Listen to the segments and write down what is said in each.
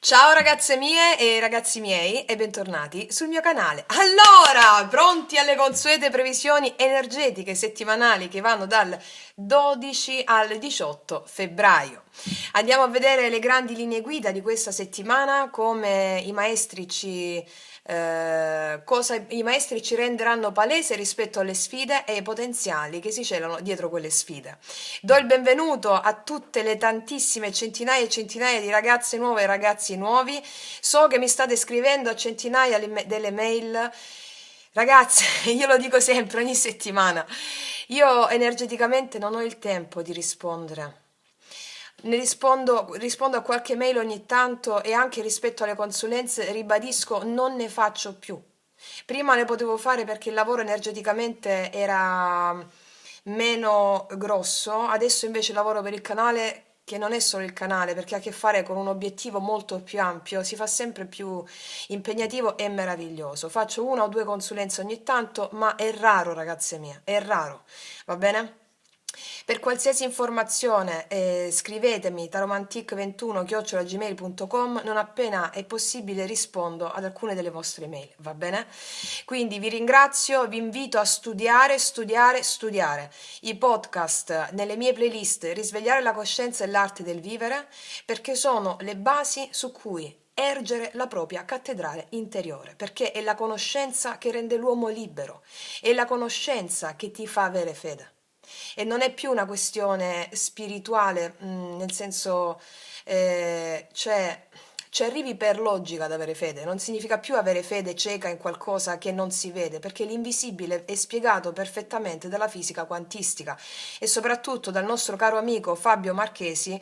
Ciao ragazze mie e ragazzi miei e bentornati sul mio canale. Allora, pronti alle consuete previsioni energetiche settimanali che vanno dal 12 al 18 febbraio. Andiamo a vedere le grandi linee guida di questa settimana, come cosa i maestri ci renderanno palese rispetto alle sfide e ai potenziali che si celano dietro quelle sfide. Do il benvenuto a tutte le tantissime centinaia e centinaia di ragazze nuove e ragazzi nuovi. So che mi state scrivendo a centinaia delle mail. Ragazze, io lo dico sempre, ogni settimana. Io energeticamente non ho il tempo di rispondere. Rispondo a qualche mail ogni tanto e anche rispetto alle consulenze ribadisco non ne faccio più. Prima ne potevo fare perché il lavoro energeticamente era meno grosso, adesso invece lavoro per il canale che non è solo il canale, perché ha a che fare con un obiettivo molto più ampio, si fa sempre più impegnativo e meraviglioso. Faccio una o due consulenze ogni tanto, ma è raro, ragazze mie, è raro, va bene? Per qualsiasi informazione scrivetemi taromantic21@gmail.com, non appena è possibile rispondo ad alcune delle vostre mail, va bene? Quindi vi ringrazio, vi invito a studiare, studiare, studiare i podcast nelle mie playlist Risvegliare la coscienza e l'arte del vivere, perché sono le basi su cui ergere la propria cattedrale interiore, perché è la conoscenza che rende l'uomo libero, è la conoscenza che ti fa avere fede. E non è più una questione spirituale, nel senso, cioè, ci arrivi per logica ad avere fede, non significa più avere fede cieca in qualcosa che non si vede, perché l'invisibile è spiegato perfettamente dalla fisica quantistica e soprattutto dal nostro caro amico Fabio Marchesi,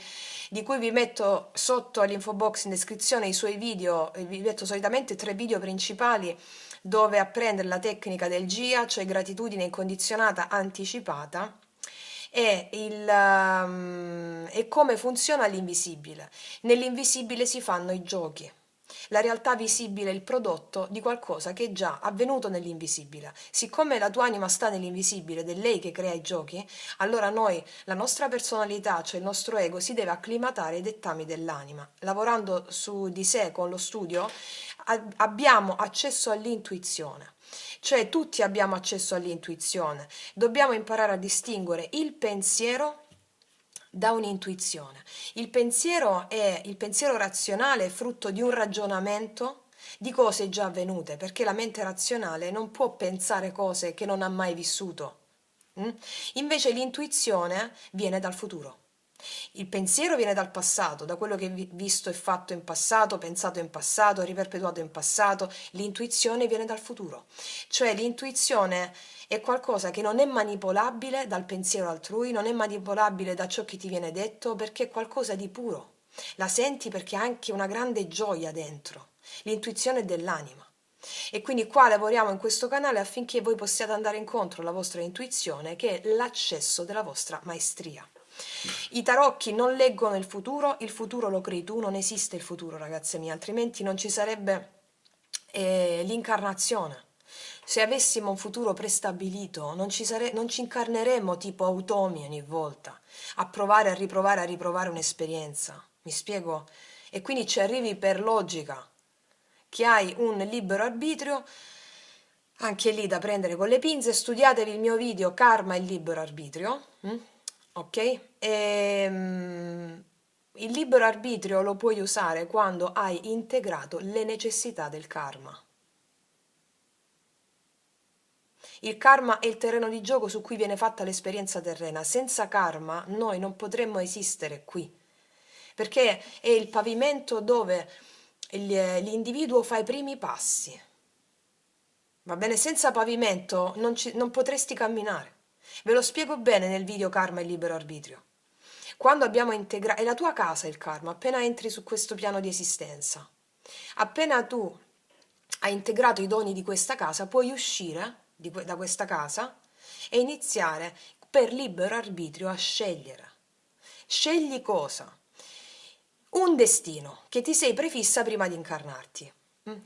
di cui vi metto sotto all'info box in descrizione i suoi video, vi metto solitamente 3 video principali dove apprendere la tecnica del GIA, cioè gratitudine incondizionata anticipata, e come funziona l'invisibile. Nell'invisibile si fanno i giochi. La realtà visibile è il prodotto di qualcosa che è già avvenuto nell'invisibile. Siccome la tua anima sta nell'invisibile ed è lei che crea i giochi, allora noi, la nostra personalità, cioè il nostro ego, si deve acclimatare ai dettami dell'anima. Lavorando su di sé con lo studio, abbiamo accesso all'intuizione. Cioè tutti abbiamo accesso all'intuizione. Dobbiamo imparare a distinguere il pensiero da un'intuizione. Il pensiero razionale è frutto di un ragionamento di cose già avvenute, perché la mente razionale non può pensare cose che non ha mai vissuto. mm? Invece l'intuizione viene dal futuro. Il pensiero viene dal passato, da quello che visto e fatto in passato, pensato in passato, riperpetuato in passato. L'intuizione viene dal futuro. Cioè l'intuizione è qualcosa che non è manipolabile dal pensiero altrui, non è manipolabile da ciò che ti viene detto, perché è qualcosa di puro. La senti perché ha anche una grande gioia dentro. L'intuizione è dell'anima. E quindi qua lavoriamo in questo canale affinché voi possiate andare incontro alla vostra intuizione, che è l'accesso della vostra maestria. I tarocchi non leggono il futuro lo crei tu, non esiste il futuro, ragazze mie, altrimenti non ci sarebbe l'incarnazione. Se avessimo un futuro prestabilito, non ci incarneremmo tipo automi ogni volta, a provare, a riprovare un'esperienza. Mi spiego? E quindi ci arrivi per logica, che hai un libero arbitrio, anche lì da prendere con le pinze. Studiatevi il mio video Karma e il libero arbitrio, ok? Il libero arbitrio lo puoi usare quando hai integrato le necessità del karma. Il karma è il terreno di gioco su cui viene fatta l'esperienza terrena. Senza karma noi non potremmo esistere qui, perché è il pavimento dove l'individuo fa i primi passi. Va bene? Senza pavimento non potresti camminare. Ve lo spiego bene nel video Karma e libero arbitrio. Quando abbiamo integrato, è la tua casa il karma, appena entri su questo piano di esistenza. Appena tu hai integrato i doni di questa casa, puoi uscire da questa casa e iniziare per libero arbitrio a scegliere. Scegli cosa? Un destino che ti sei prefissa prima di incarnarti.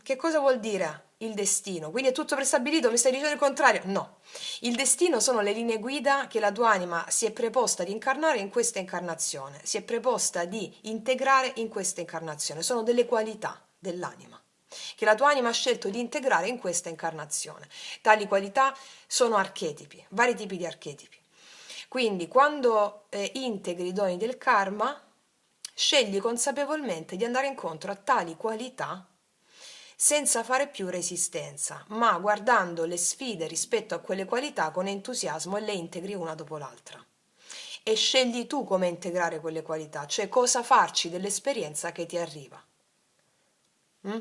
Che cosa vuol dire il destino. Quindi è tutto prestabilito, mi stai dicendo il contrario? No. Il destino sono le linee guida che la tua anima si è preposta di incarnare in questa incarnazione, si è preposta di integrare in questa incarnazione. Sono delle qualità dell'anima che la tua anima ha scelto di integrare in questa incarnazione. Tali qualità sono archetipi, vari tipi di archetipi. Quindi quando integri i doni del karma, scegli consapevolmente di andare incontro a tali qualità senza fare più resistenza, ma guardando le sfide rispetto a quelle qualità con entusiasmo e le integri una dopo l'altra. E scegli tu come integrare quelle qualità, cioè cosa farci dell'esperienza che ti arriva. Mm?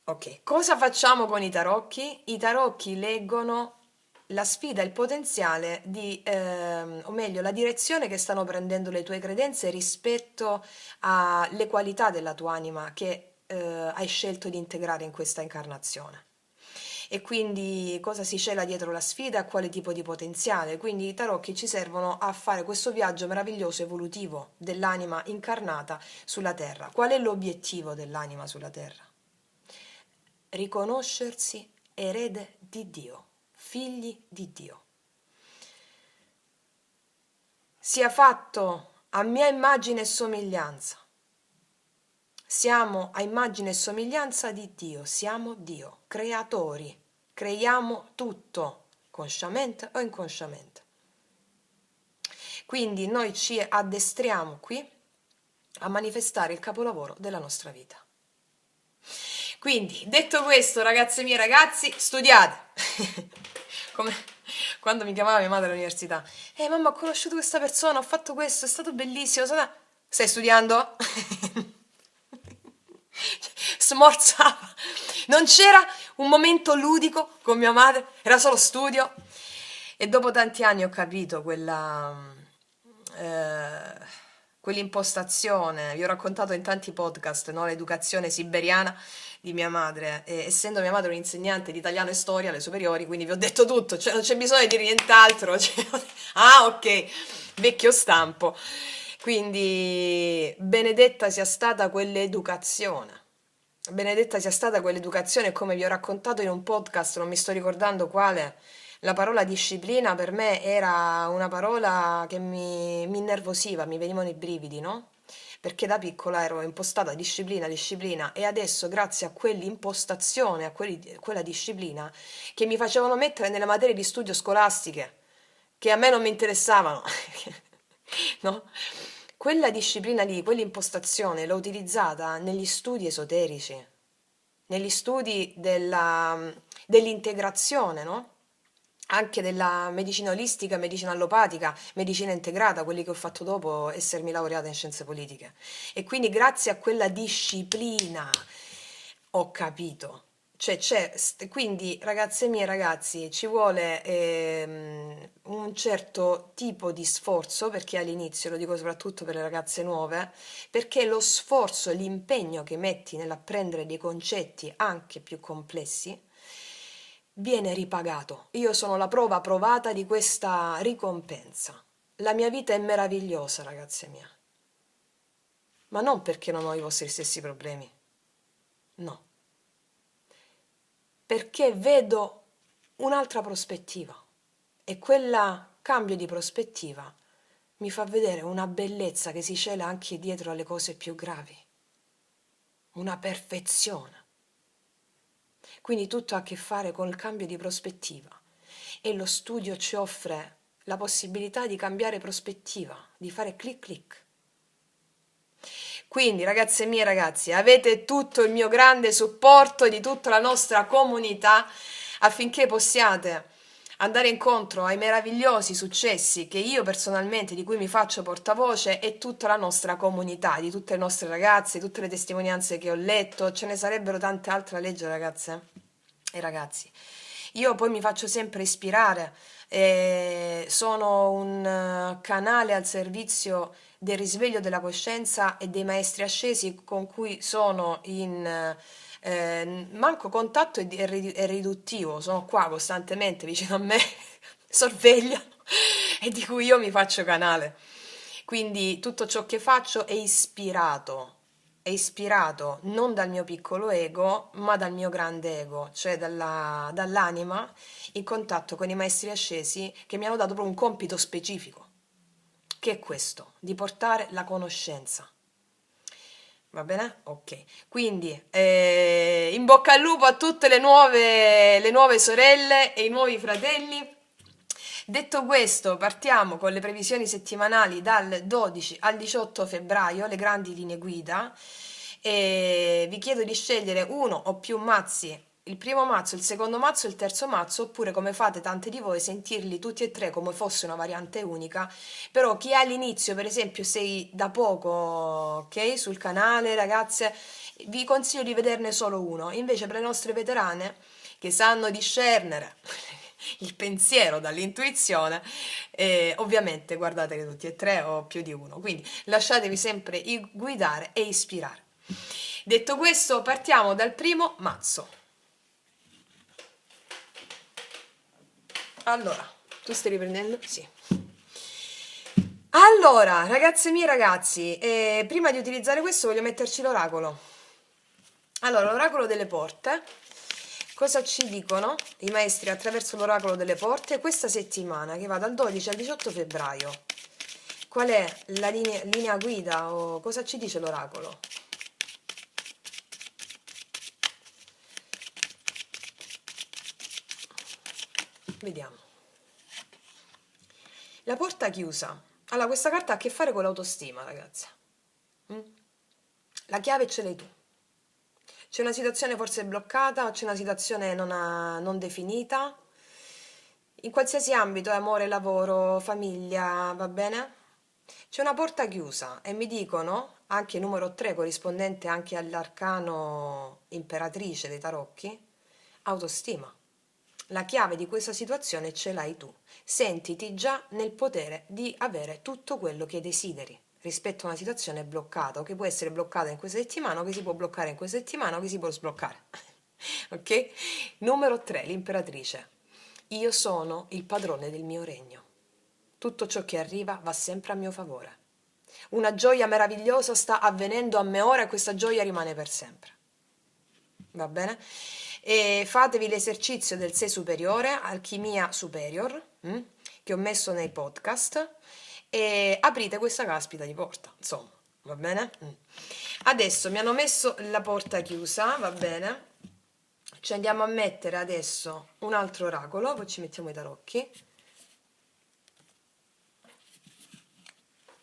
Ok, cosa facciamo con i tarocchi? I tarocchi leggono la sfida, il potenziale o meglio, la direzione che stanno prendendo le tue credenze rispetto alle qualità della tua anima che hai scelto di integrare in questa incarnazione. E quindi cosa si cela dietro la sfida, quale tipo di potenziale. Quindi i tarocchi ci servono a fare questo viaggio meraviglioso evolutivo dell'anima incarnata sulla Terra. Qual è l'obiettivo dell'anima sulla Terra? Riconoscersi erede di Dio, figli di Dio. Sia fatto a mia immagine e somiglianza. Siamo a immagine e somiglianza di Dio, siamo Dio, creatori, creiamo tutto, consciamente o inconsciamente. Quindi noi ci addestriamo qui a manifestare il capolavoro della nostra vita. Quindi, detto questo, ragazze mie, ragazzi, studiate. Come quando mi chiamava mia madre all'università. Mamma, ho conosciuto questa persona, ho fatto questo, è stato bellissimo. Stai studiando? Smorzava. Non c'era un momento ludico con mia madre, era solo studio. E dopo tanti anni ho capito quell'impostazione. Vi ho raccontato in tanti podcast, no? L'educazione siberiana di mia madre, essendo mia madre un'insegnante di italiano e storia alle superiori, quindi vi ho detto tutto, cioè non c'è bisogno di dire nient'altro. Ah, ok, vecchio stampo. Quindi benedetta sia stata quell'educazione. Benedetta sia stata quell'educazione, come vi ho raccontato in un podcast, non mi sto ricordando quale, la parola disciplina per me era una parola che mi innervosiva, mi venivano i brividi, no? Perché da piccola ero impostata disciplina, disciplina e adesso grazie a quell'impostazione, quella disciplina che mi facevano mettere nelle materie di studio scolastiche, che a me non mi interessavano, no? Quella disciplina lì, quell'impostazione l'ho utilizzata negli studi esoterici, negli studi dell'integrazione, no? Anche della medicina olistica, medicina allopatica, medicina integrata, quelli che ho fatto dopo essermi laureata in scienze politiche. E quindi grazie a quella disciplina ho capito. Cioè, quindi ragazze mie, ragazzi, ci vuole un certo tipo di sforzo, perché all'inizio, lo dico soprattutto per le ragazze nuove, perché lo sforzo, l'impegno che metti nell'apprendere dei concetti anche più complessi, viene ripagato. Io sono la prova provata di questa ricompensa. La mia vita è meravigliosa, ragazze mie. Ma non perché non ho i vostri stessi problemi. No. Perché vedo un'altra prospettiva e quel cambio di prospettiva mi fa vedere una bellezza che si cela anche dietro alle cose più gravi. Una perfezione. Quindi tutto ha a che fare con il cambio di prospettiva e lo studio ci offre la possibilità di cambiare prospettiva, di fare clic clic. Quindi ragazze mie, ragazzi, avete tutto il mio grande supporto di tutta la nostra comunità affinché possiate andare incontro ai meravigliosi successi che io personalmente, di cui mi faccio portavoce, e tutta la nostra comunità, di tutte le nostre ragazze, tutte le testimonianze che ho letto, ce ne sarebbero tante altre da leggere, ragazze e ragazzi. Io poi mi faccio sempre ispirare, sono un canale al servizio del risveglio della coscienza e dei maestri ascesi con cui sono in manco contatto e riduttivo, sono qua costantemente vicino a me, sorvegliano e di cui io mi faccio canale. Quindi tutto ciò che faccio è ispirato è ispirato non dal mio piccolo ego, ma dal mio grande ego, cioè dall'anima in contatto con i maestri ascesi che mi hanno dato proprio un compito specifico, che è questo, di portare la conoscenza. Va bene? Ok. Quindi in bocca al lupo a tutte le nuove sorelle e i nuovi fratelli. Detto questo, partiamo con le previsioni settimanali dal 12 al 18 febbraio, le grandi linee guida. E vi chiedo di scegliere uno o più mazzi, il primo mazzo, il secondo mazzo e il terzo mazzo, oppure come fate tante di voi, sentirli tutti e tre come fosse una variante unica. Però chi è all'inizio, per esempio, sei da poco, ok, sul canale, ragazze, vi consiglio di vederne solo uno. Invece per le nostre veterane che sanno discernere il pensiero dall'intuizione, ovviamente guardateli tutti e tre o più di uno. Quindi lasciatevi sempre guidare e ispirare. Detto questo, partiamo dal primo mazzo. Allora, tu stai riprendendo? Sì. Allora, ragazze mie, ragazzi, prima di utilizzare questo voglio metterci l'oracolo. Allora, l'oracolo delle porte. Cosa ci dicono i maestri attraverso l'oracolo delle porte questa settimana che va dal 12 al 18 febbraio? Qual è la linea guida o cosa ci dice l'oracolo? Vediamo. La porta chiusa. Allora, questa carta ha a che fare con l'autostima, ragazzi. La chiave ce l'hai tu. C'è una situazione forse bloccata, c'è una situazione non definita. In qualsiasi ambito, amore, lavoro, famiglia, va bene? C'è una porta chiusa e mi dicono, anche numero 3, corrispondente anche all'arcano imperatrice dei tarocchi, autostima. La chiave di questa situazione ce l'hai tu. Sentiti già nel potere di avere tutto quello che desideri rispetto a una situazione bloccata o che può essere bloccata in questa settimana o che si può bloccare in questa settimana o che si può sbloccare. Ok? Numero 3, l'imperatrice. Io sono il padrone del mio regno. Tutto ciò che arriva va sempre a mio favore. Una gioia meravigliosa sta avvenendo a me ora e questa gioia rimane per sempre. Va bene? E fatevi l'esercizio del sé superiore, alchimia superior, che ho messo nei podcast, e aprite questa caspita di porta, insomma, va bene? Adesso mi hanno messo la porta chiusa, va bene? Ci andiamo a mettere adesso un altro oracolo, poi ci mettiamo i tarocchi.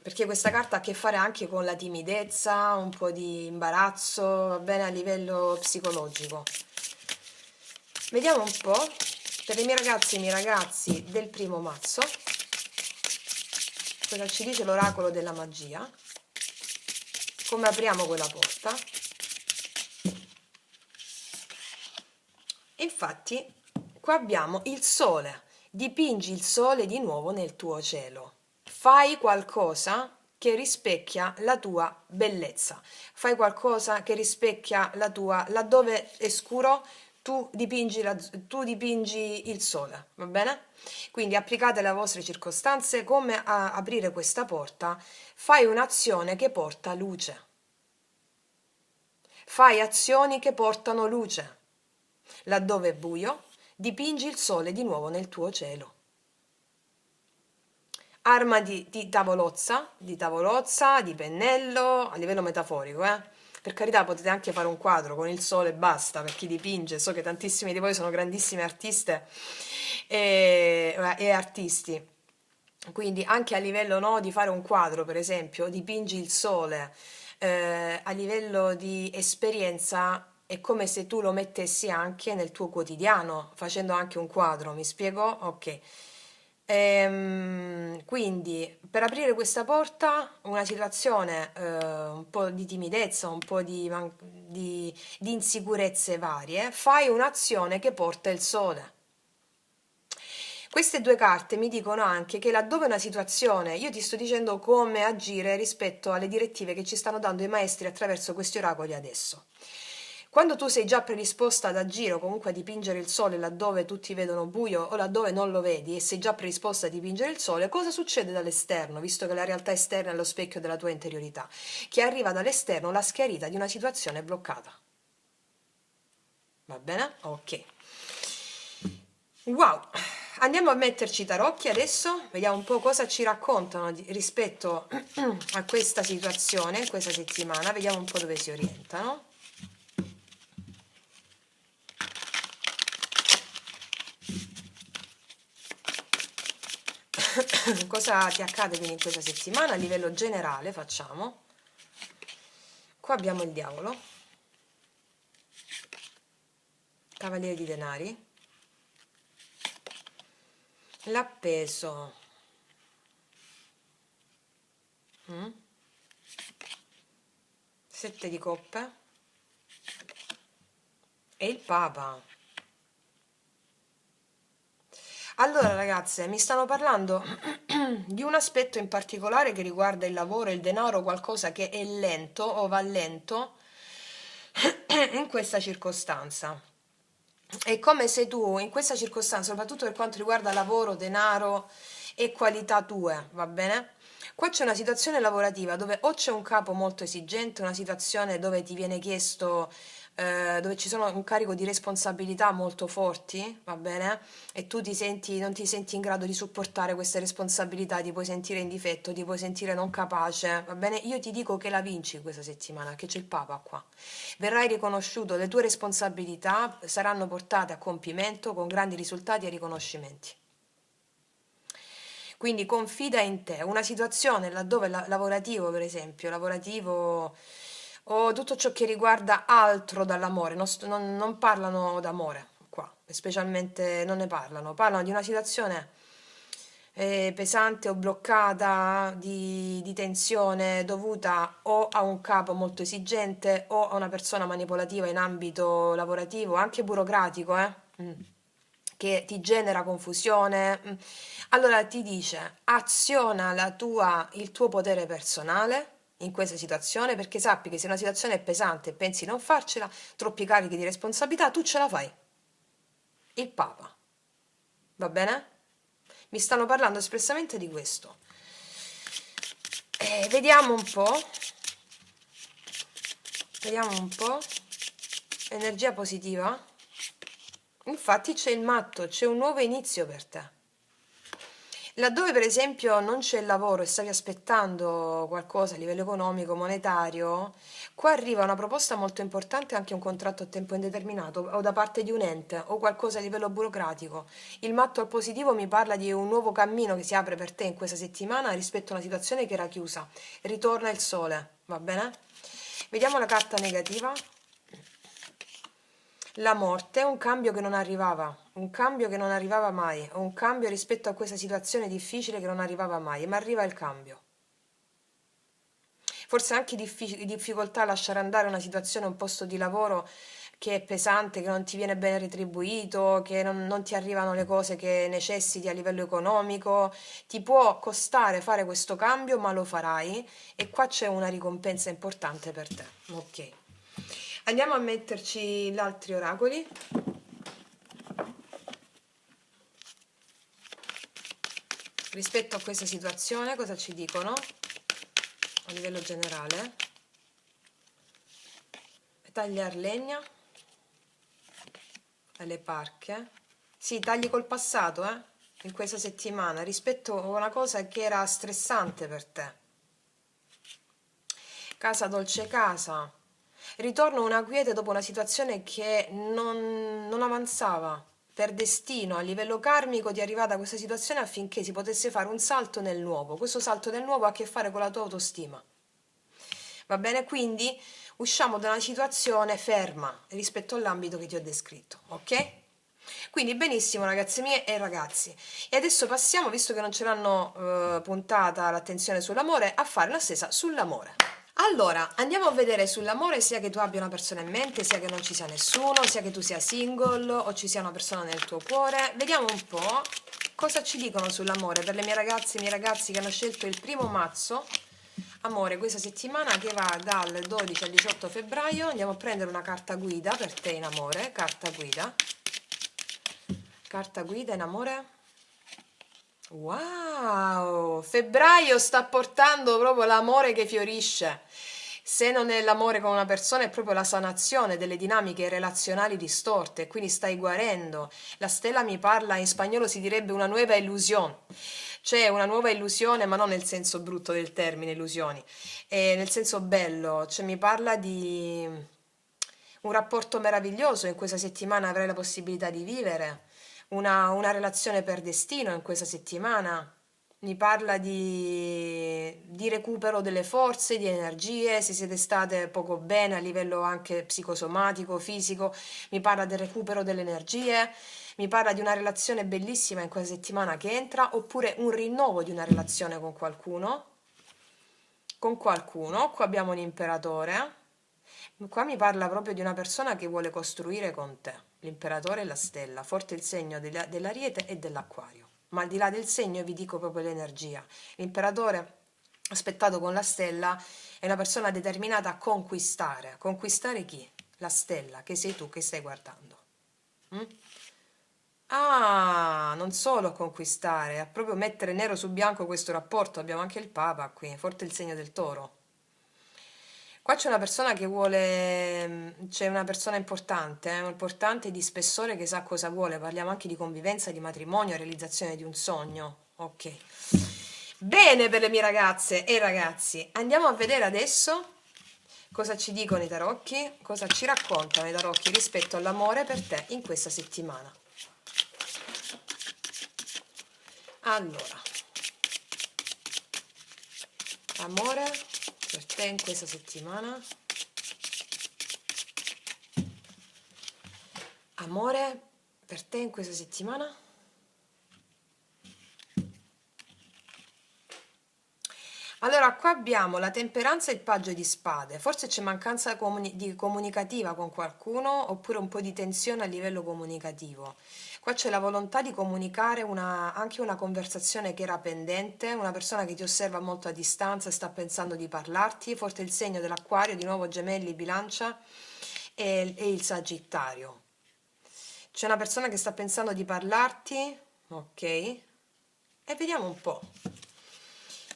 Perché questa carta ha a che fare anche con la timidezza, un po' di imbarazzo, va bene, a livello psicologico. Vediamo un po' per le mie ragazze e i miei ragazzi del primo mazzo cosa ci dice l'oracolo della magia, come apriamo quella porta. Infatti qua abbiamo il sole, dipingi il sole di nuovo nel tuo cielo. Fai qualcosa che rispecchia la tua bellezza, fai qualcosa che rispecchia la tua, laddove è scuro tu dipingi il sole, va bene? Quindi applicate alle vostre circostanze come a aprire questa porta, fai un'azione che porta luce, fai azioni che portano luce, laddove è buio, dipingi il sole di nuovo nel tuo cielo. Armati di tavolozza, di pennello, a livello metaforico, Per carità potete anche fare un quadro con il sole e basta, per chi dipinge, so che tantissimi di voi sono grandissime artiste e artisti, quindi anche a livello no, di fare un quadro, per esempio, dipingi il sole, a livello di esperienza è come se tu lo mettessi anche nel tuo quotidiano, facendo anche un quadro, mi spiego? Ok. Quindi per aprire questa porta, una situazione un po' di timidezza, un po' di insicurezze varie, fai un'azione che porta il sole. Queste due carte mi dicono anche che laddove una situazione, io ti sto dicendo come agire rispetto alle direttive che ci stanno dando i maestri attraverso questi oracoli adesso. Quando tu sei già predisposta ad agire o comunque a dipingere il sole laddove tutti vedono buio o laddove non lo vedi e sei già predisposta a dipingere il sole, cosa succede dall'esterno, visto che la realtà esterna è lo specchio della tua interiorità? Che arriva dall'esterno la schiarita di una situazione bloccata. Va bene? Ok. Wow! Andiamo a metterci i tarocchi adesso, vediamo un po' cosa ci raccontano rispetto a questa situazione, in questa settimana, vediamo un po' dove si orientano. Cosa ti accade quindi in questa settimana a livello generale, facciamo. Qua abbiamo il diavolo, cavaliere di denari, l'appeso, sette di coppe e il papa. Allora ragazze, mi stanno parlando di un aspetto in particolare che riguarda il lavoro, il denaro, qualcosa che è lento o va lento in questa circostanza. È come se tu in questa circostanza, soprattutto per quanto riguarda lavoro, denaro e qualità tue, va bene? Qua c'è una situazione lavorativa dove o c'è un capo molto esigente, una situazione dove ti viene chiesto, dove ci sono un carico di responsabilità molto forti, va bene? E tu non ti senti in grado di supportare queste responsabilità, ti puoi sentire in difetto, ti puoi sentire non capace, va bene? Io ti dico che la vinci questa settimana, che c'è il Papa qua. Verrai riconosciuto, le tue responsabilità saranno portate a compimento con grandi risultati e riconoscimenti. Quindi confida in te, una situazione laddove lavorativo, per esempio, lavorativo o tutto ciò che riguarda altro dall'amore, non parlano d'amore qua, specialmente non ne parlano di una situazione pesante o bloccata di tensione dovuta o a un capo molto esigente o a una persona manipolativa in ambito lavorativo, anche burocratico, che ti genera confusione. Allora ti dice, aziona il tuo potere personale in questa situazione, perché sappi che se una situazione è pesante e pensi di non farcela, troppi carichi di responsabilità, tu ce la fai. Il Papa. Va bene? Mi stanno parlando espressamente di questo. Vediamo un po'. Vediamo un po'. Energia positiva. Infatti c'è il matto, c'è un nuovo inizio per te. Laddove per esempio non c'è il lavoro e stavi aspettando qualcosa a livello economico, monetario, qua arriva una proposta molto importante, anche un contratto a tempo indeterminato o da parte di un ente o qualcosa a livello burocratico. Il matto al positivo mi parla di un nuovo cammino che si apre per te in questa settimana rispetto a una situazione che era chiusa. Ritorna il sole, va bene? Vediamo la carta negativa. La morte è un cambio che non arrivava, un cambio che non arrivava mai, un cambio rispetto a questa situazione difficile che non arrivava mai, ma arriva il cambio. Forse anche difficoltà a lasciare andare una situazione, un posto di lavoro che è pesante, che non ti viene ben retribuito, che non ti arrivano le cose che necessiti a livello economico. Ti può costare fare questo cambio, ma lo farai e qua c'è una ricompensa importante per te. Ok. Andiamo a metterci gli altri oracoli. Rispetto a questa situazione, cosa ci dicono a livello generale? Tagliar legna alle parche. Sì, tagli col passato, in questa settimana, rispetto a una cosa che era stressante per te. Casa dolce casa. Ritorno una quiete dopo una situazione che non avanzava. Per destino, a livello karmico, ti è arrivata questa situazione affinché si potesse fare un salto nel nuovo. Questo salto nel nuovo ha a che fare con la tua autostima. Va bene? Quindi usciamo da una situazione ferma rispetto all'ambito che ti ho descritto, ok? Quindi benissimo ragazze mie e ragazzi. E adesso passiamo, visto che non ce l'hanno puntata l'attenzione sull'amore, a fare la stessa sull'amore. Allora, andiamo a vedere sull'amore, sia che tu abbia una persona in mente, sia che non ci sia nessuno, sia che tu sia single o ci sia una persona nel tuo cuore. Vediamo un po' cosa ci dicono sull'amore per le mie ragazze e i miei ragazzi che hanno scelto il primo mazzo Amore, questa settimana che va dal 12 al 18 febbraio andiamo a prendere una carta guida per te in amore, carta guida in amore. Wow, febbraio sta portando proprio l'amore che fiorisce. Se non è l'amore con una persona è proprio la sanazione delle dinamiche relazionali distorte, quindi stai guarendo. La stella mi parla, in spagnolo si direbbe una nuova illusione. C'è una nuova illusione, ma non nel senso brutto del termine illusioni, nel senso bello, cioè mi parla di un rapporto meraviglioso in questa settimana avrai la possibilità di vivere, una relazione per destino in questa settimana. Mi parla di recupero delle forze, di energie, se siete state poco bene a livello anche psicosomatico, fisico, mi parla del recupero delle energie, mi parla di una relazione bellissima in questa settimana che entra, oppure un rinnovo di una relazione con qualcuno. Qua abbiamo un imperatore. Qua mi parla proprio di una persona che vuole costruire con te. L'imperatore e la stella, forte il segno dell'Ariete e dell'Acquario. Ma al di là del segno vi dico proprio l'energia. L'imperatore, aspettato con la stella, è una persona determinata a conquistare. Conquistare chi? La stella, che sei tu che stai guardando. Mm? Ah, non solo conquistare, a proprio mettere nero su bianco questo rapporto. Abbiamo anche il Papa qui, forte il segno del Toro. Qua c'è una persona che vuole, c'è una persona importante di spessore che sa cosa vuole. Parliamo anche di convivenza, di matrimonio, realizzazione di un sogno. Ok. Bene per le mie ragazze e ragazzi, andiamo a vedere adesso cosa ci dicono i tarocchi, cosa ci raccontano i tarocchi rispetto all'amore per te in questa settimana. Allora, amore per te in questa settimana. Amore per te in questa settimana? Allora, qua abbiamo la temperanza e il paggio di spade. Forse c'è mancanza comunicativa con qualcuno oppure un po' di tensione a livello comunicativo. Qua c'è la volontà di comunicare anche una conversazione che era pendente, una persona che ti osserva molto a distanza e sta pensando di parlarti. Forse il segno dell'Acquario, di nuovo Gemelli, Bilancia e il Sagittario. C'è una persona che sta pensando di parlarti, ok? E vediamo un po'.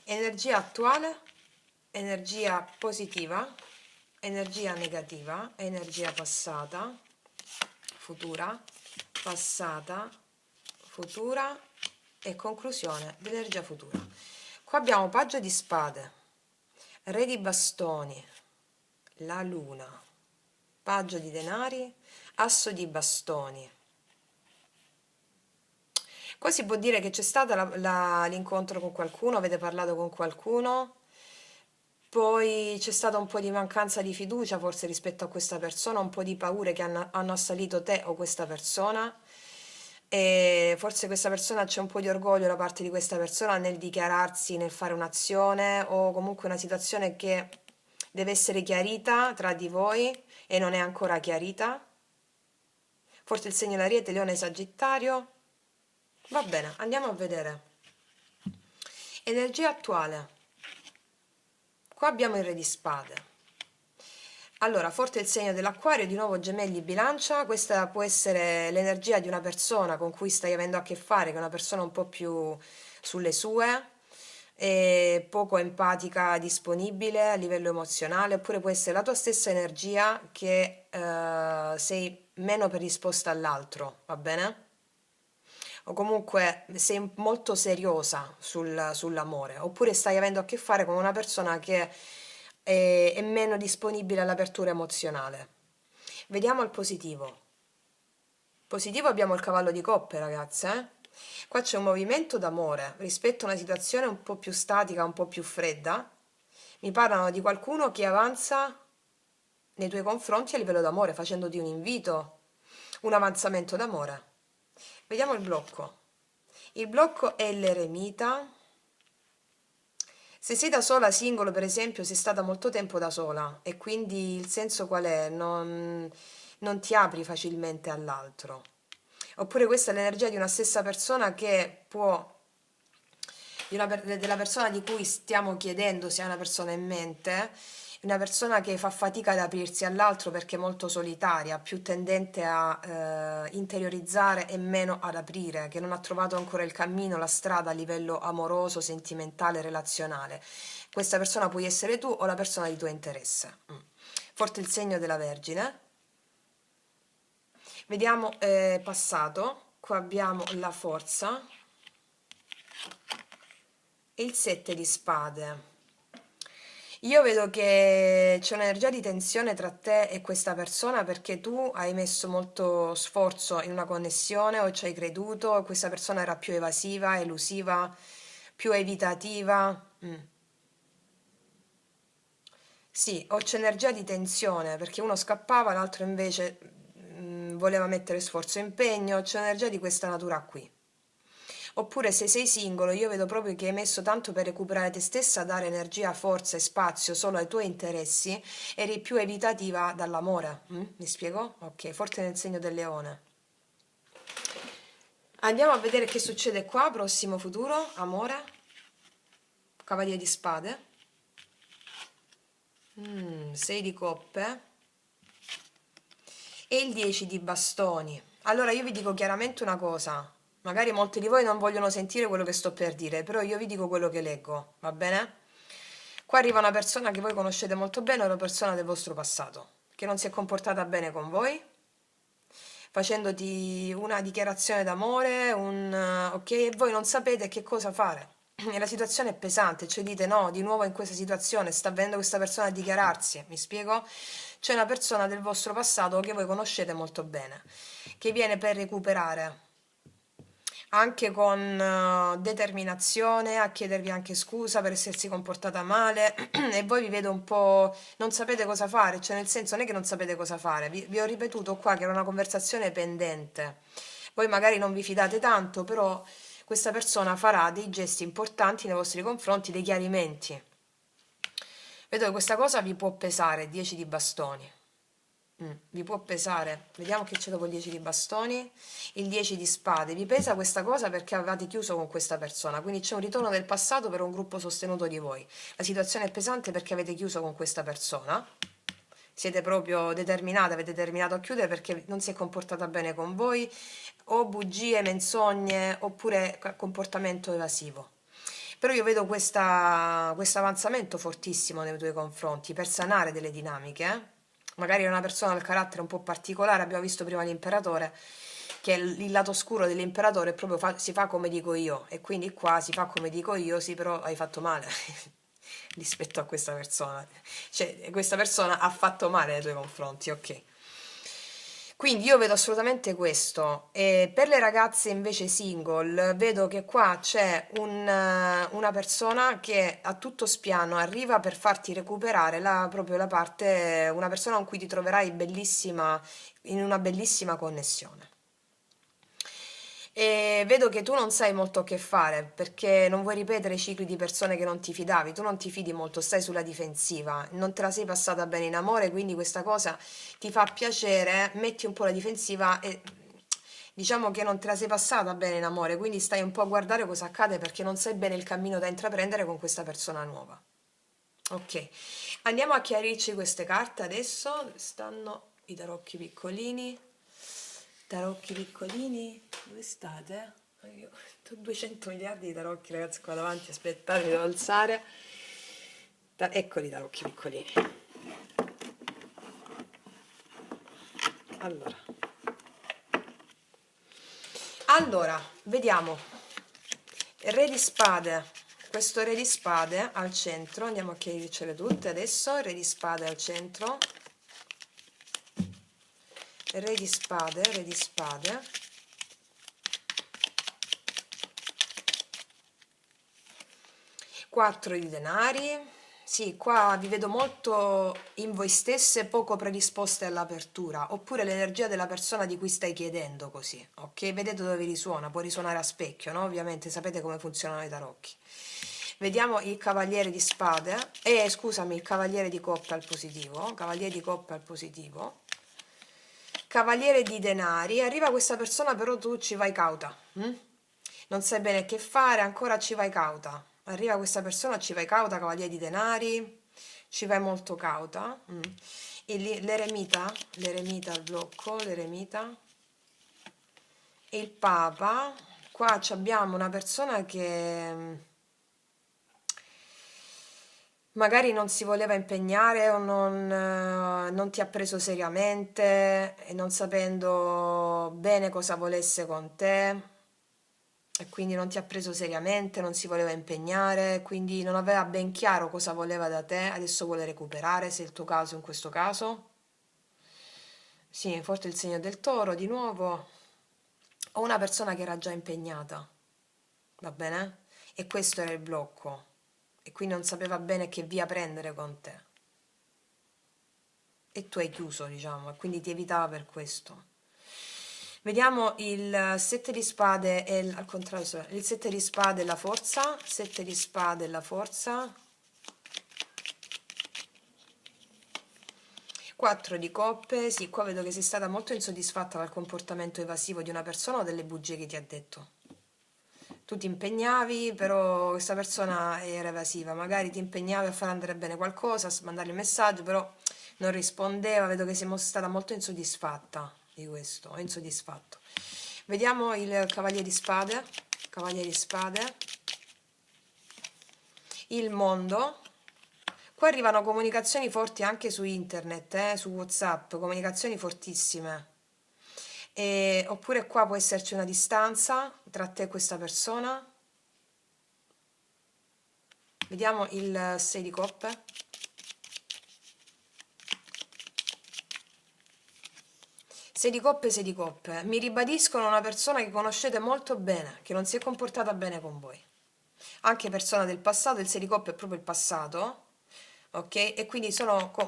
Energia attuale, energia positiva, energia negativa, energia passata, futura, passata, futura e conclusione dell'energia futura. Qua abbiamo paggio di spade, re di bastoni, la luna, paggio di denari, asso di bastoni. Qua si può dire che c'è stato l'incontro con qualcuno, avete parlato con qualcuno, poi c'è stata un po' di mancanza di fiducia forse rispetto a questa persona, un po' di paure che hanno assalito te o questa persona, e forse questa persona c'è un po' di orgoglio da parte di questa persona nel dichiararsi, nel fare un'azione o comunque una situazione che deve essere chiarita tra di voi e non è ancora chiarita. Forse il segno dell'Ariete, Leone, Sagittario. Va bene, andiamo a vedere. Energia attuale. Qua abbiamo il re di spade. Allora, forte il segno dell'Acquario, di nuovo Gemelli, Bilancia. Questa può essere l'energia di una persona con cui stai avendo a che fare, che è una persona un po' più sulle sue, e poco empatica, disponibile a livello emozionale, oppure può essere la tua stessa energia che sei meno predisposta all'altro, va bene? O comunque sei molto seriosa sull'amore, oppure stai avendo a che fare con una persona che è meno disponibile all'apertura emozionale. Vediamo il positivo. Positivo abbiamo il cavallo di coppe, ragazze. Qua c'è un movimento d'amore rispetto a una situazione un po' più statica, un po' più fredda. Mi parlano di qualcuno che avanza nei tuoi confronti a livello d'amore, facendoti un invito, un avanzamento d'amore. Vediamo il blocco. Il blocco è l'eremita. Se sei da sola, singolo, per esempio, sei stata molto tempo da sola e quindi il senso qual è? Non ti apri facilmente all'altro. Oppure questa è l'energia di una stessa persona che può della persona di cui stiamo chiedendo se ha una persona in mente, una persona che fa fatica ad aprirsi all'altro perché è molto solitaria, più tendente a interiorizzare e meno ad aprire, che non ha trovato ancora il cammino, la strada a livello amoroso, sentimentale, relazionale. Questa persona puoi essere tu o la persona di tuo interesse. Forte il segno della Vergine. Vediamo passato. Qua abbiamo la forza e il 7 di spade. Io vedo che c'è un'energia di tensione tra te e questa persona perché tu hai messo molto sforzo in una connessione o ci hai creduto, e questa persona era più evasiva, elusiva, più evitativa. Sì, o c'è energia di tensione perché uno scappava, l'altro invece voleva mettere sforzo e impegno, c'è energia di questa natura qui. Oppure se sei singolo, io vedo proprio che hai messo tanto per recuperare te stessa, dare energia, forza e spazio solo ai tuoi interessi, eri più evitativa dall'amore. Mi spiego? Ok, forte nel segno del leone. Andiamo a vedere che succede qua, prossimo futuro, amore, cavaliere di spade, 6 di coppe e il 10 di bastoni. Allora io vi dico chiaramente una cosa, magari molti di voi non vogliono sentire quello che sto per dire, però io vi dico quello che leggo, va bene? Qua arriva una persona che voi conoscete molto bene, una persona del vostro passato, che non si è comportata bene con voi, facendoti una dichiarazione d'amore, ok, e voi non sapete che cosa fare. E la situazione è pesante, cioè dite no, di nuovo in questa situazione, sta venendo questa persona a dichiararsi, mi spiego? C'è una persona del vostro passato che voi conoscete molto bene, che viene per recuperare anche con determinazione, a chiedervi anche scusa per essersi comportata male e voi vi vedo un po', non sapete cosa fare, cioè nel senso non è che non sapete cosa fare, vi ho ripetuto qua che era una conversazione pendente, voi magari non vi fidate tanto, però questa persona farà dei gesti importanti nei vostri confronti, dei chiarimenti. Vedo che questa cosa vi può pesare, 10 di bastoni. Vi può pesare, vediamo che c'è dopo il 10 di bastoni, il 10 di spade, vi pesa questa cosa perché avevate chiuso con questa persona, quindi c'è un ritorno del passato per un gruppo sostenuto di voi, la situazione è pesante perché avete chiuso con questa persona, siete proprio determinati, avete determinato a chiudere perché non si è comportata bene con voi, o bugie, menzogne, oppure comportamento evasivo. Però io vedo questo avanzamento fortissimo nei tuoi confronti per sanare delle dinamiche, magari è una persona dal carattere un po' particolare, abbiamo visto prima l'imperatore, che il lato scuro dell'imperatore è proprio si fa come dico io, e quindi qua si fa come dico io, sì, però hai fatto male rispetto a questa persona, cioè questa persona ha fatto male nei tuoi confronti, ok. Quindi io vedo assolutamente questo. E per le ragazze invece single, vedo che qua c'è una persona che a tutto spiano arriva per farti recuperare proprio la parte, una persona con cui ti troverai bellissima, in una bellissima connessione. E vedo che tu non sai molto che fare perché non vuoi ripetere cicli di persone che non ti fidavi, tu non ti fidi molto, stai sulla difensiva, non te la sei passata bene in amore, quindi questa cosa ti fa piacere, metti un po' la difensiva e diciamo che non te la sei passata bene in amore, quindi stai un po' a guardare cosa accade perché non sai bene il cammino da intraprendere con questa persona nuova. Ok, andiamo a chiarirci queste carte adesso, dove stanno i tarocchi piccolini? Tarocchi piccolini, dove state? Io ho 200 miliardi di tarocchi, ragazzi, qua davanti, aspettate, mi devo alzare. Eccoli i tarocchi piccolini. Allora, vediamo. Re di spade. Questo re di spade al centro, andiamo a chiarircele tutte adesso. Re di spade al centro. Re di spade, re di spade. Quattro di denari. Sì, qua vi vedo molto in voi stesse, poco predisposte all'apertura, oppure l'energia della persona di cui stai chiedendo così, ok? Vedete dove vi risuona, può risuonare a specchio, no? Ovviamente sapete come funzionano i tarocchi. Vediamo il cavaliere di spade, scusami, il cavaliere di coppe al positivo, cavaliere di coppe al positivo, cavaliere di denari, arriva questa persona però tu ci vai cauta, non sai bene che fare, ancora ci vai cauta. Arriva questa persona, ci vai cauta, cavaliere di denari, ci vai molto cauta. E l'eremita al blocco, l'eremita. E il Papa, qua abbiamo una persona che magari non si voleva impegnare o non ti ha preso seriamente e non sapendo bene cosa volesse con te e quindi non ti ha preso seriamente, non si voleva impegnare, quindi non aveva ben chiaro cosa voleva da te, adesso vuole recuperare, se è il tuo caso in questo caso. Sì, forte il segno del toro di nuovo. O una persona che era già impegnata, va bene? E questo era il blocco. E quindi non sapeva bene che via prendere con te. E tu hai chiuso, diciamo, e quindi ti evitava per questo. Vediamo il 7 di spade e al contrario, il 7 di spade e la forza, 7 di spade e la forza, 4 di coppe, sì, qua vedo che sei stata molto insoddisfatta dal comportamento evasivo di una persona o delle bugie che ti ha detto. Tu ti impegnavi, però questa persona era evasiva, magari ti impegnavi a far andare bene qualcosa, a mandargli un messaggio, però non rispondeva, vedo che sei stata molto insoddisfatta di questo, o insoddisfatto. Vediamo il cavaliere di spade, il mondo. Qua arrivano comunicazioni forti anche su internet, su WhatsApp, comunicazioni fortissime. Oppure qua può esserci una distanza tra te e questa persona. Vediamo il 6 di coppe. 6 di coppe, 6 di coppe. Mi ribadiscono una persona che conoscete molto bene, che non si è comportata bene con voi. Anche persona del passato, il 6 di coppe è proprio il passato, ok? E quindi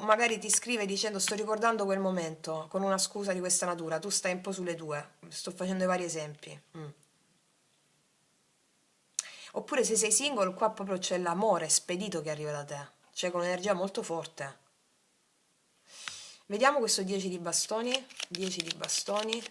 magari ti scrive dicendo sto ricordando quel momento, con una scusa di questa natura, tu stai un po' sulle tue, sto facendo i vari esempi. Oppure se sei single, qua proprio c'è l'amore spedito che arriva da te, cioè con un'energia molto forte. Vediamo questo 10 di bastoni, 10 di bastoni,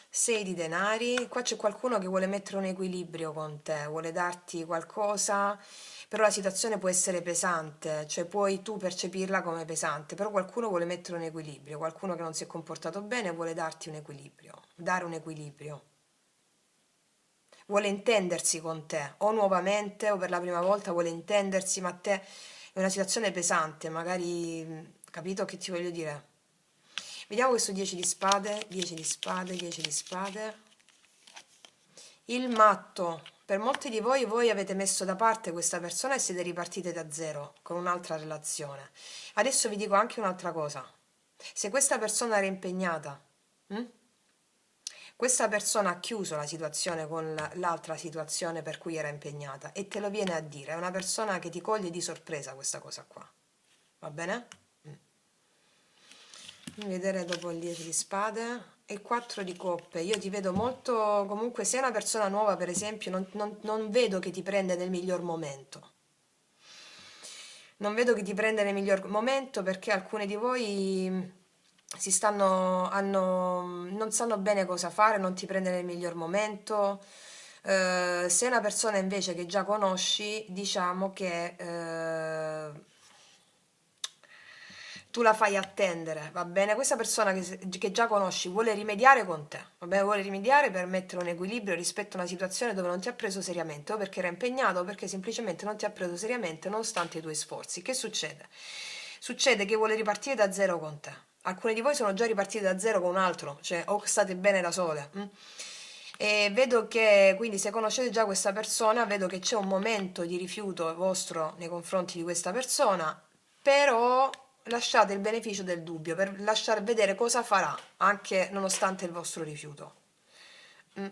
6 di denari, qua c'è qualcuno che vuole mettere un equilibrio con te, vuole darti qualcosa, però la situazione può essere pesante, cioè puoi tu percepirla come pesante, però qualcuno vuole mettere un equilibrio, qualcuno che non si è comportato bene vuole darti un equilibrio, dare un equilibrio. Vuole intendersi con te, o nuovamente o per la prima volta vuole intendersi, ma a te è una situazione pesante, magari, capito che ti voglio dire? Vediamo questo 10 di spade, 10 di spade, 10 di spade. Il matto. Per molti di voi avete messo da parte questa persona e siete ripartite da zero con un'altra relazione. Adesso vi dico anche un'altra cosa. Se questa persona era impegnata, questa persona ha chiuso la situazione con l'altra situazione per cui era impegnata e te lo viene a dire. È una persona che ti coglie di sorpresa questa cosa qua. Va bene? Vedere dopo il 10 di spade e 4 di coppe. Io ti vedo molto, comunque sei una persona nuova per esempio, non vedo che ti prende nel miglior momento. Non vedo che ti prende nel miglior momento perché alcune di voi non sanno bene cosa fare, non ti prende nel miglior momento. Se è una persona invece che già conosci, diciamo che tu la fai attendere, va bene? Questa persona che già conosci vuole rimediare con te, va bene? Vuole rimediare per mettere un equilibrio rispetto a una situazione dove non ti ha preso seriamente, o perché era impegnato, o perché semplicemente non ti ha preso seriamente nonostante i tuoi sforzi. Che succede? Succede che vuole ripartire da zero con te. Alcuni di voi sono già ripartiti da zero con un altro, cioè o state bene da sole. E vedo che, quindi se conoscete già questa persona, vedo che c'è un momento di rifiuto vostro nei confronti di questa persona, però lasciate il beneficio del dubbio per lasciare vedere cosa farà anche nonostante il vostro rifiuto.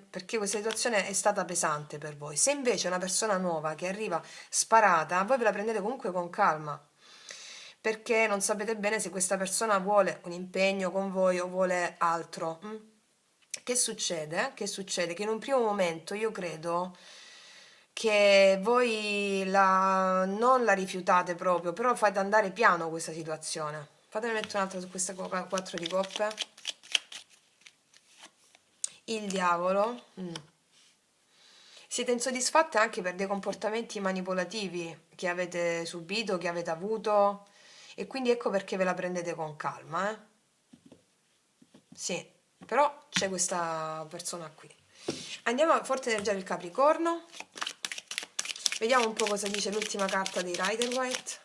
Perché questa situazione è stata pesante per voi. Se invece è una persona nuova che arriva sparata, voi ve la prendete comunque con calma, perché non sapete bene se questa persona vuole un impegno con voi o vuole altro. Che succede? Che succede? Che in un primo momento io credo che voi non la rifiutate proprio, però fate andare piano questa situazione. Fatemi mettere un'altra su questa 4 di coppe. Il diavolo. Siete insoddisfatte anche per dei comportamenti manipolativi che avete subito, che avete avuto, e quindi ecco perché ve la prendete con calma, eh? Sì, però c'è questa persona qui. Andiamo a forte energia del Capricorno. Vediamo un po' cosa dice l'ultima carta dei Rider White.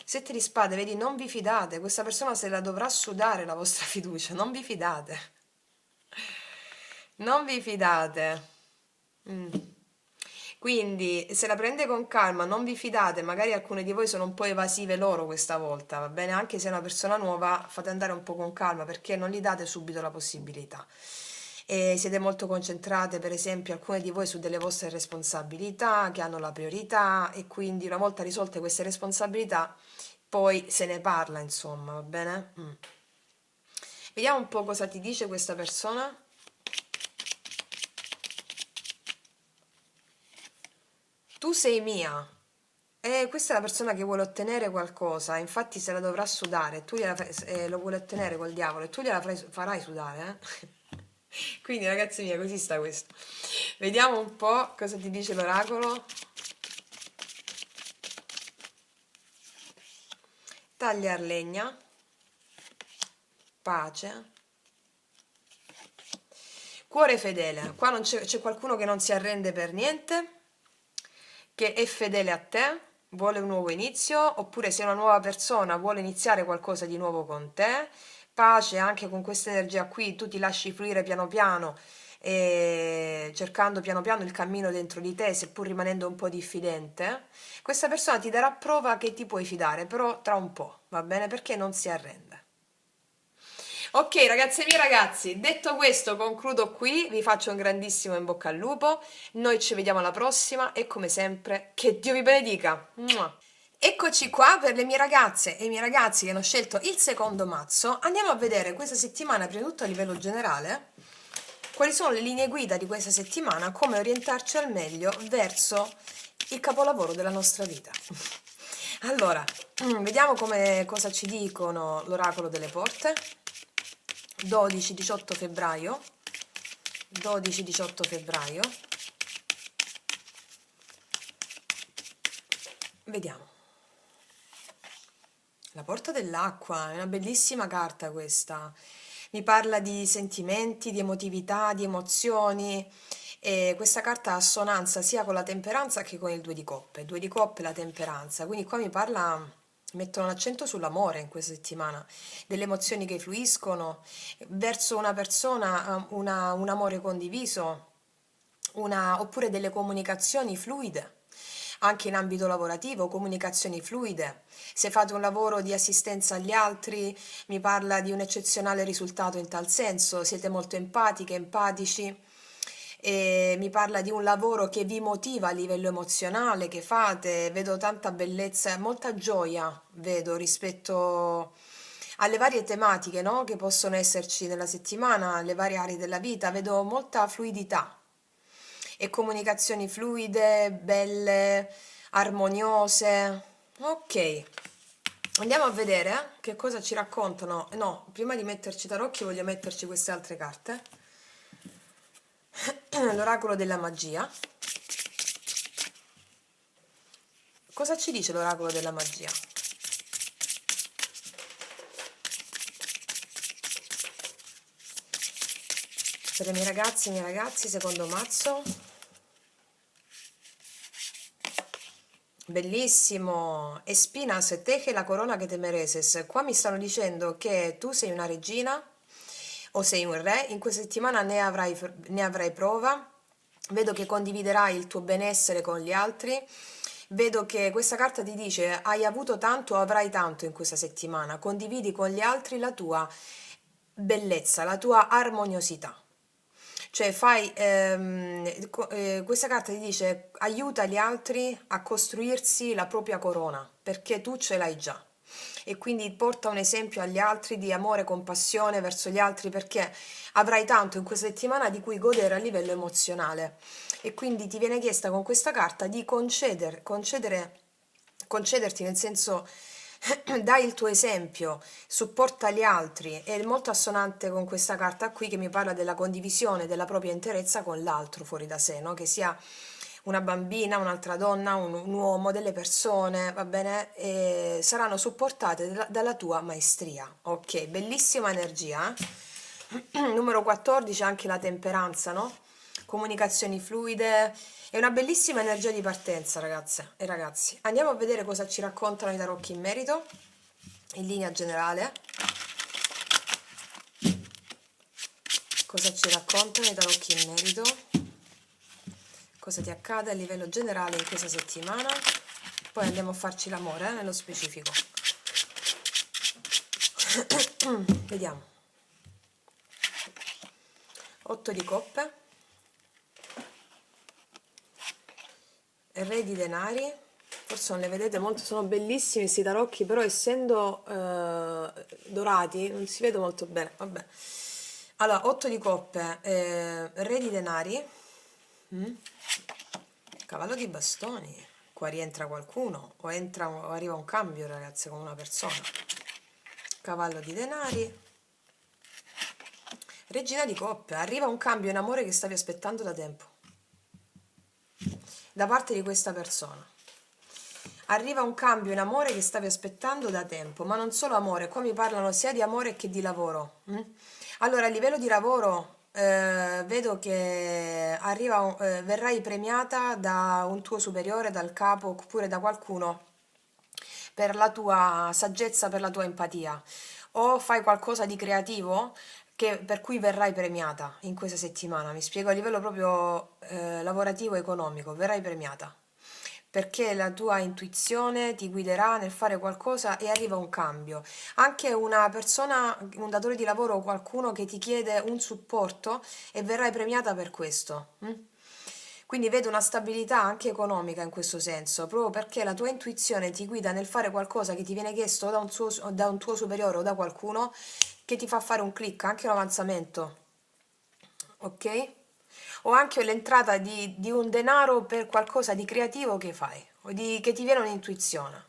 Sette di spade, vedi, non vi fidate, questa persona se la dovrà sudare la vostra fiducia, non vi fidate. Non vi fidate. Mm. Quindi se la prende con calma, non vi fidate, magari alcune di voi sono un po' evasive loro questa volta, va bene? Anche se è una persona nuova, fate andare un po' con calma perché non gli date subito la possibilità. E siete molto concentrate, per esempio, alcune di voi su delle vostre responsabilità che hanno la priorità e quindi una volta risolte queste responsabilità, poi se ne parla, insomma, va bene? Vediamo un po' cosa ti dice questa persona. Tu sei mia. E questa è la persona che vuole ottenere qualcosa, infatti se la dovrà sudare, lo vuole ottenere col diavolo e tu farai sudare, eh? Quindi ragazzi miei, così sta questo. Vediamo un po' cosa ti dice l'oracolo. Tagliar legna, pace, cuore fedele. Qua non c'è qualcuno che non si arrende per niente, che è fedele a te, vuole un nuovo inizio, oppure se è una nuova persona vuole iniziare qualcosa di nuovo con te. Pace, anche con questa energia qui, tu ti lasci fluire piano piano, cercando piano piano il cammino dentro di te, seppur rimanendo un po' diffidente. Questa persona ti darà prova che ti puoi fidare, però tra un po', va bene? Perché non si arrende. Ok, ragazze mie ragazzi, detto questo concludo qui, vi faccio un grandissimo in bocca al lupo, noi ci vediamo alla prossima e come sempre che Dio vi benedica. Mua. Eccoci qua per le mie ragazze e i miei ragazzi che hanno scelto il secondo mazzo. Andiamo a vedere questa settimana, prima di tutto a livello generale, quali sono le linee guida di questa settimana, come orientarci al meglio verso il capolavoro della nostra vita. Allora, vediamo cosa ci dicono l'oracolo delle porte. 12-18 febbraio. 12-18 febbraio. Vediamo. La porta dell'acqua, è una bellissima carta questa. Mi parla di sentimenti, di emotività, di emozioni. E questa carta ha assonanza sia con la temperanza che con il due di coppe. Due di coppe e la temperanza. Quindi qua mi parla, mettono l'accento sull'amore in questa settimana, delle emozioni che fluiscono verso una persona, un amore condiviso, oppure delle comunicazioni fluide. Anche in ambito lavorativo, comunicazioni fluide. Se fate un lavoro di assistenza agli altri, mi parla di un eccezionale risultato in tal senso, siete molto empatiche, empatici, e mi parla di un lavoro che vi motiva a livello emozionale, che fate, vedo tanta bellezza, molta gioia, vedo rispetto alle varie tematiche, no, che possono esserci nella settimana, alle varie aree della vita, vedo molta fluidità e comunicazioni fluide, belle, armoniose. Ok, andiamo a vedere che cosa ci raccontano. No, prima di metterci tarocchi voglio metterci queste altre carte. L'oracolo della magia. Cosa ci dice l'oracolo della magia? Per i miei ragazzi e i miei ragazzi, secondo mazzo. Bellissimo. Espinas, teje la corona che te mereces. Qua mi stanno dicendo che tu sei una regina o sei un re, in questa settimana ne avrai prova. Vedo che condividerai il tuo benessere con gli altri. Vedo che questa carta ti dice hai avuto tanto o avrai tanto in questa settimana. Condividi con gli altri la tua bellezza, la tua armoniosità. Cioè questa carta ti dice aiuta gli altri a costruirsi la propria corona, perché tu ce l'hai già. E quindi porta un esempio agli altri di amore e compassione verso gli altri, perché avrai tanto in questa settimana di cui godere a livello emozionale. E quindi ti viene chiesta con questa carta di concederti, nel senso dai il tuo esempio, supporta gli altri, è molto assonante con questa carta qui che mi parla della condivisione della propria interezza con l'altro fuori da sé, no? Che sia una bambina, un'altra donna, un uomo, delle persone, va bene? E saranno supportate dalla tua maestria. Ok, bellissima energia. Numero 14, anche la temperanza, no? Comunicazioni fluide. È una bellissima energia di partenza, ragazze e ragazzi. Andiamo a vedere cosa ci raccontano i tarocchi in merito, in linea generale. Cosa ci raccontano i tarocchi in merito? Cosa ti accade a livello generale in questa settimana? Poi andiamo a farci l'amore, nello specifico. Vediamo. 8 di coppe. Re di denari. Forse non le vedete molto, sono bellissimi questi tarocchi, però essendo dorati non si vede molto bene. Vabbè. Allora, 8 di coppe, re di denari, cavallo di bastoni. Qua rientra qualcuno o arriva un cambio, ragazzi, con una persona. Cavallo di denari. Regina di coppe, arriva un cambio in amore che stavi aspettando da tempo, da parte di questa persona. Arriva un cambio in amore che stavi aspettando da tempo, ma non solo amore, qua mi parlano sia di amore che di lavoro. Allora, a livello di lavoro, vedo che verrai premiata da un tuo superiore, dal capo, oppure da qualcuno per la tua saggezza, per la tua empatia. O fai qualcosa di creativo per cui verrai premiata in questa settimana. Mi spiego a livello proprio lavorativo e economico, verrai premiata perché la tua intuizione ti guiderà nel fare qualcosa e arriva un cambio. Anche una persona, un datore di lavoro o qualcuno che ti chiede un supporto e verrai premiata per questo. Quindi vedo una stabilità anche economica in questo senso, proprio perché la tua intuizione ti guida nel fare qualcosa che ti viene chiesto da un tuo superiore o da qualcuno che ti fa fare un click, anche un avanzamento, ok? O anche l'entrata di un denaro per qualcosa di creativo che fai, che ti viene un'intuizione.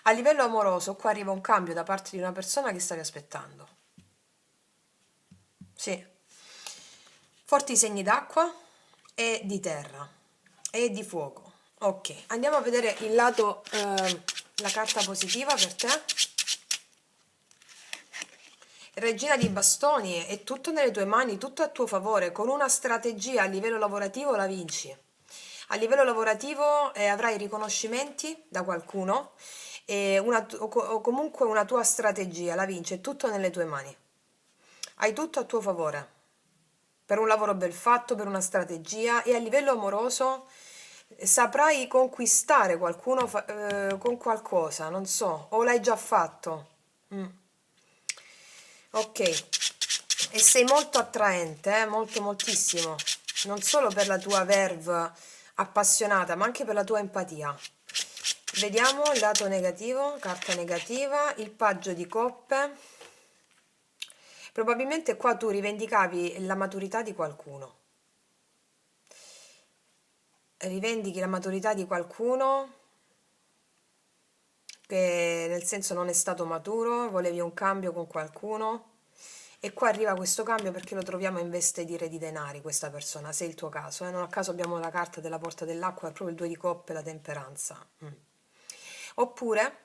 A livello amoroso, qua arriva un cambio da parte di una persona che stavi aspettando. Sì. Forti segni d'acqua e di terra e di fuoco. Ok, andiamo a vedere il lato, la carta positiva per te. Regina di bastoni, è tutto nelle tue mani, tutto a tuo favore, con una strategia a livello lavorativo la vinci. A livello lavorativo avrai riconoscimenti da qualcuno o comunque una tua strategia la vinci, è tutto nelle tue mani. Hai tutto a tuo favore, per un lavoro ben fatto, per una strategia e a livello amoroso saprai conquistare qualcuno con qualcosa, non so, o l'hai già fatto. Ok, e sei molto attraente, molto moltissimo, non solo per la tua verve appassionata, ma anche per la tua empatia. Vediamo il lato negativo, carta negativa, il paggio di coppe. Probabilmente qua tu rivendicavi la maturità di qualcuno. Rivendichi la maturità di qualcuno che nel senso non è stato maturo, volevi un cambio con qualcuno e qua arriva questo cambio perché lo troviamo in veste di re di denari questa persona, se è il tuo caso, non a caso abbiamo la carta della porta dell'acqua, è proprio il 2 di coppe, la temperanza. Oppure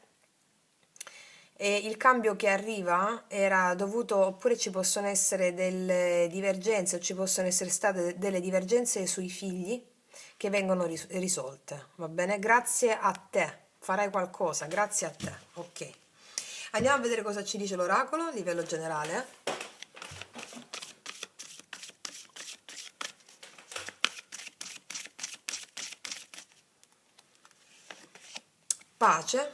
il cambio che arriva era dovuto, oppure ci possono essere delle divergenze o ci possono essere state delle divergenze sui figli che vengono risolte, va bene? Grazie a te, farai qualcosa, grazie a te, ok. Andiamo a vedere cosa ci dice l'oracolo a livello generale. Pace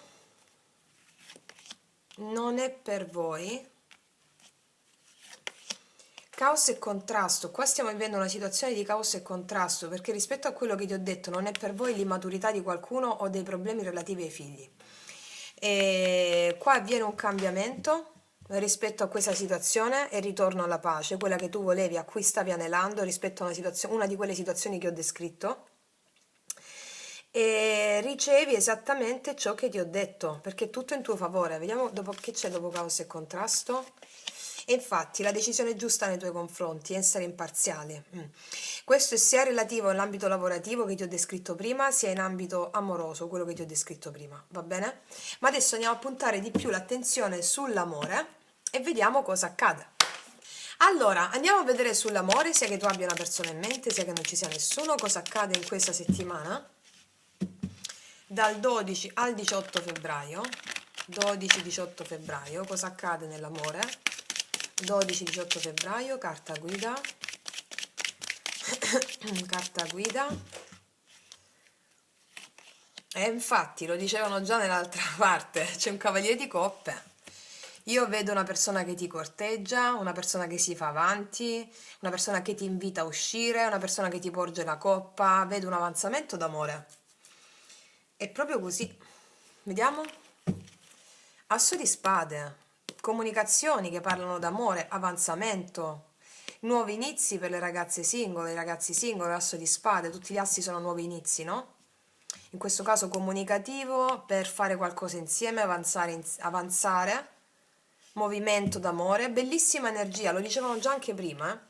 non è per voi. Caos e contrasto, qua stiamo vivendo una situazione di caos e contrasto perché rispetto a quello che ti ho detto non è per voi l'immaturità di qualcuno o dei problemi relativi ai figli. E qua avviene un cambiamento rispetto a questa situazione e ritorno alla pace, quella che tu volevi, a cui stavi anelando rispetto a una di quelle situazioni che ho descritto. e ricevi esattamente ciò che ti ho detto, perché è tutto in tuo favore. Vediamo dopo che c'è dopo caos e contrasto. E infatti la decisione giusta nei tuoi confronti è essere imparziali. Questo è sia relativo all'ambito lavorativo che ti ho descritto prima, sia in ambito amoroso, quello che ti ho descritto prima, va bene? Ma adesso andiamo a puntare di più l'attenzione sull'amore e vediamo cosa accade. Allora, andiamo a vedere sull'amore, sia che tu abbia una persona in mente, sia che non ci sia nessuno, cosa accade in questa settimana, dal 12 al 18 febbraio. 12-18 febbraio, cosa accade nell'amore? 12-18 febbraio, carta guida, carta guida, e infatti lo dicevano già nell'altra parte, c'è un cavaliere di coppe. Io vedo una persona che ti corteggia, una persona che si fa avanti, una persona che ti invita a uscire, una persona che ti porge la coppa, vedo un avanzamento d'amore. È proprio così. Vediamo? Asso di spade, comunicazioni che parlano d'amore, avanzamento, nuovi inizi per le ragazze singole, i ragazzi singoli, asso di spade, tutti gli assi sono nuovi inizi, no? In questo caso comunicativo per fare qualcosa insieme, avanzare, movimento d'amore, bellissima energia, lo dicevano già anche prima.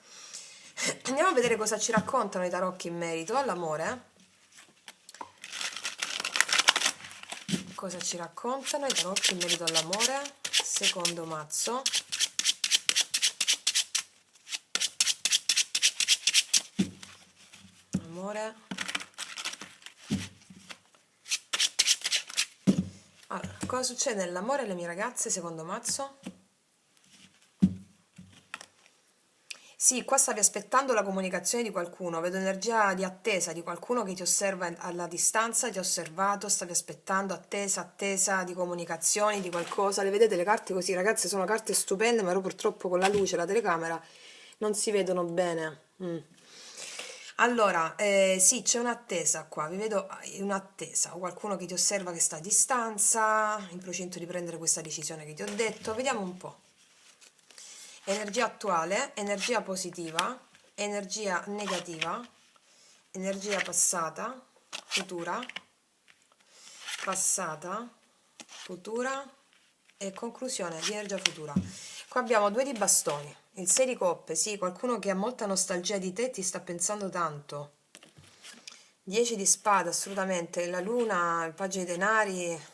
Andiamo a vedere cosa ci raccontano i tarocchi in merito all'amore. Cosa ci raccontano i tarocchi in merito all'amore? Secondo mazzo. Amore. Allora, cosa succede nell'amore alle mie ragazze secondo mazzo? Sì, qua stavi aspettando la comunicazione di qualcuno, vedo energia di attesa di qualcuno che ti osserva alla distanza, ti ha osservato, stavi aspettando, attesa di comunicazioni, di qualcosa. Le vedete le carte così, ragazze, sono carte stupende, ma purtroppo con la luce, la telecamera, non si vedono bene. Allora, sì, c'è un'attesa qua, vi vedo un'attesa, o qualcuno che ti osserva che sta a distanza, in procinto di prendere questa decisione che ti ho detto. Vediamo un po'. Energia attuale, energia positiva, energia negativa, energia passata, futura, passata, futura e conclusione di energia futura. Qua abbiamo 2 di bastoni, il 6 di coppe, sì, qualcuno che ha molta nostalgia di te, ti sta pensando tanto. 10 di spada, assolutamente, la luna, il paggio dei denari.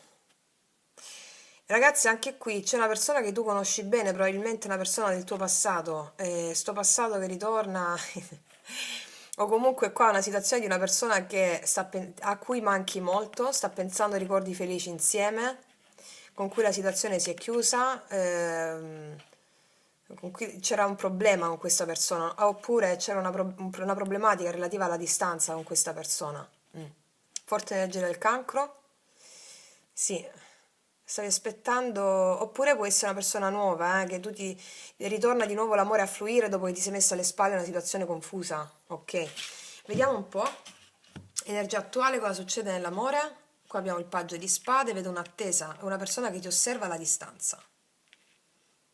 Ragazzi, anche qui c'è una persona che tu conosci bene, probabilmente una persona del tuo passato, sto passato che ritorna, o comunque qua una situazione di una persona che a cui manchi molto, sta pensando a ricordi felici insieme, con cui la situazione si è chiusa, con cui c'era un problema con questa persona, oppure c'era una problematica relativa alla distanza con questa persona. Forte energia del cancro, sì. Stavi aspettando, oppure può essere una persona nuova, che tu ti ritorna di nuovo l'amore a fluire dopo che ti sei messa alle spalle una situazione confusa. Ok, vediamo un po'. Energia attuale, cosa succede nell'amore? Qua abbiamo il paggio di spade, vedo un'attesa, una persona che ti osserva alla distanza.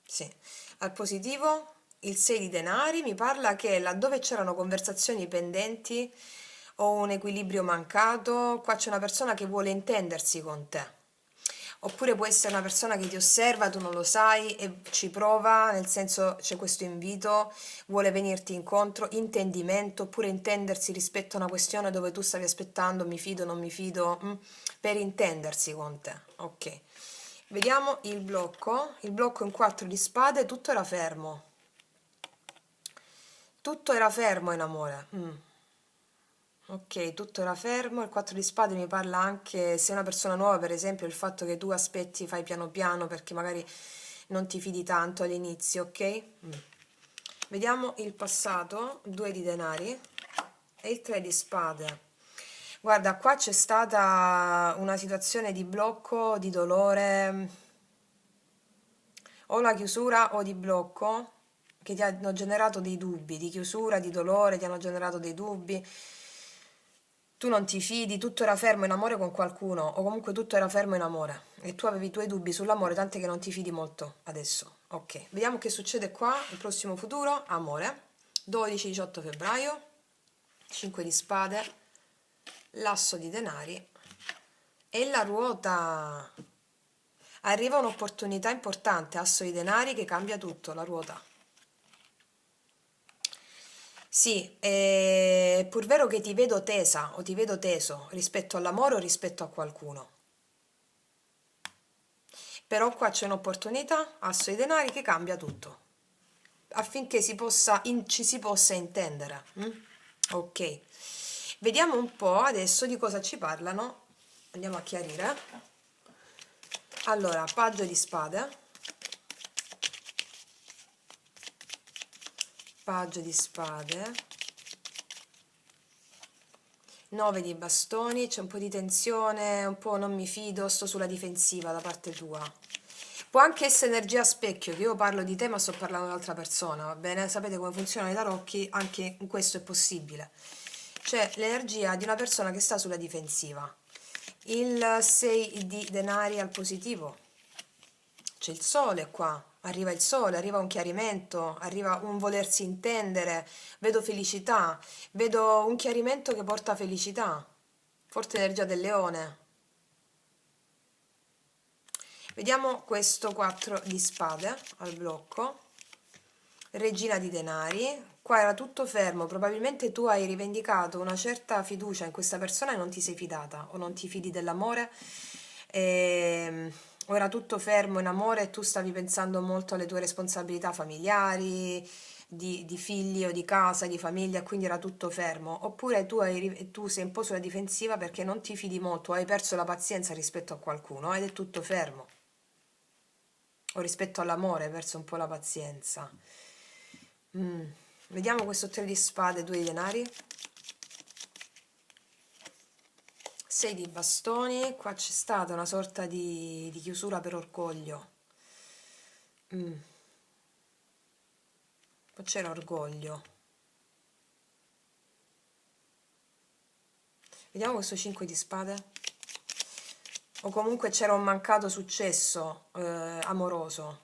Sì. Al positivo, il 6 di denari mi parla che laddove c'erano conversazioni pendenti o un equilibrio mancato, qua c'è una persona che vuole intendersi con te. Oppure può essere una persona che ti osserva, tu non lo sai e ci prova, nel senso c'è questo invito, vuole venirti incontro, intendimento, oppure intendersi rispetto a una questione dove tu stavi aspettando, mi fido, non mi fido, per intendersi con te. Ok. Vediamo il blocco in 4 di spade, tutto era fermo. Tutto era fermo in amore. Ok, tutto era fermo, il 4 di spade mi parla anche se è una persona nuova, per esempio, il fatto che tu aspetti, fai piano piano perché magari non ti fidi tanto all'inizio, ok? Vediamo il passato, 2 di denari e il 3 di spade. Guarda, qua c'è stata una situazione di blocco, di dolore, o la chiusura o di blocco che ti hanno generato dei dubbi, di chiusura, di dolore, ti hanno generato dei dubbi. Tu non ti fidi, tutto era fermo in amore con qualcuno, o comunque tutto era fermo in amore, e tu avevi i tuoi dubbi sull'amore, tant'è che non ti fidi molto adesso. Ok, vediamo che succede qua, il prossimo futuro, amore, 12-18 febbraio, 5 di spade, l'asso di denari e la ruota. Arriva un'opportunità importante, asso di denari che cambia tutto, la ruota. Sì, è pur vero che ti vedo tesa o ti vedo teso rispetto all'amore o rispetto a qualcuno. Però qua c'è un'opportunità, asso di denari, che cambia tutto, affinché ci si possa intendere. Ok, vediamo un po' adesso di cosa ci parlano. Andiamo a chiarire. Allora, paggio di spade, paggio di spade, 9 di bastoni, c'è un po' di tensione, un po' non mi fido, sto sulla difensiva da parte tua. Può anche essere energia specchio, che io parlo di te ma sto parlando di un'altra persona, va bene? Sapete come funzionano i tarocchi, anche in questo è possibile. C'è l'energia di una persona che sta sulla difensiva. Il 6 di denari al positivo. C'è il sole qua, arriva il sole, arriva un chiarimento, arriva un volersi intendere, vedo felicità, vedo un chiarimento che porta felicità. Forte energia del leone. Vediamo questo 4 di spade al blocco, regina di denari, qua era tutto fermo, probabilmente tu hai rivendicato una certa fiducia in questa persona e non ti sei fidata o non ti fidi dell'amore, o era tutto fermo in amore e tu stavi pensando molto alle tue responsabilità familiari, di figli o di casa, di famiglia, quindi era tutto fermo, oppure tu sei un po' sulla difensiva perché non ti fidi molto, hai perso la pazienza rispetto a qualcuno ed è tutto fermo o rispetto all'amore hai perso un po' la pazienza. Vediamo questo 3 di spade, 2 di denari, 6 di bastoni, qua c'è stata una sorta di chiusura per orgoglio. Poi c'era orgoglio. Vediamo questo 5 di spade. O comunque c'era un mancato successo amoroso.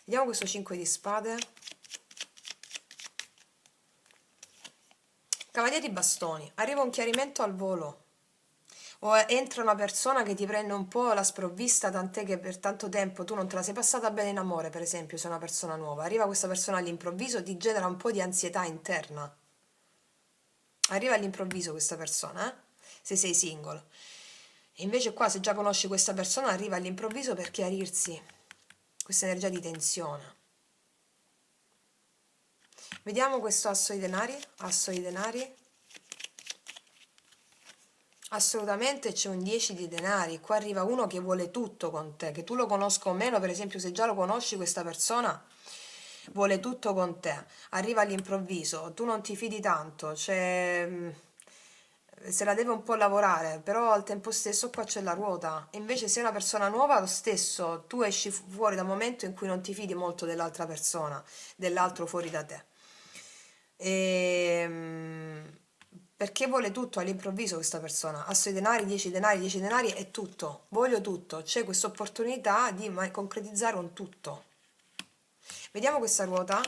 Vediamo questo 5 di spade. Cavaliere di bastoni. Arriva un chiarimento al volo. O entra una persona che ti prende un po' la sprovvista, tant'è che per tanto tempo tu non te la sei passata bene in amore, per esempio, se è una persona nuova. Arriva questa persona all'improvviso, ti genera un po' di ansietà interna. Arriva all'improvviso questa persona, se sei single. E invece qua, se già conosci questa persona, arriva all'improvviso per chiarirsi questa energia di tensione. Vediamo questo asso di denari, asso di denari. Assolutamente c'è un 10 di denari, qua arriva uno che vuole tutto con te, che tu lo conosca o meno, per esempio se già lo conosci questa persona vuole tutto con te, arriva all'improvviso, tu non ti fidi tanto, se la deve un po' lavorare, però al tempo stesso qua c'è la ruota, invece se è una persona nuova lo stesso, tu esci fuori da un momento in cui non ti fidi molto dell'altra persona, dell'altro fuori da te. Perché vuole tutto all'improvviso questa persona, asso di denari, 10 denari, 10 denari è tutto, voglio tutto, c'è questa opportunità di concretizzare un tutto. Vediamo questa ruota.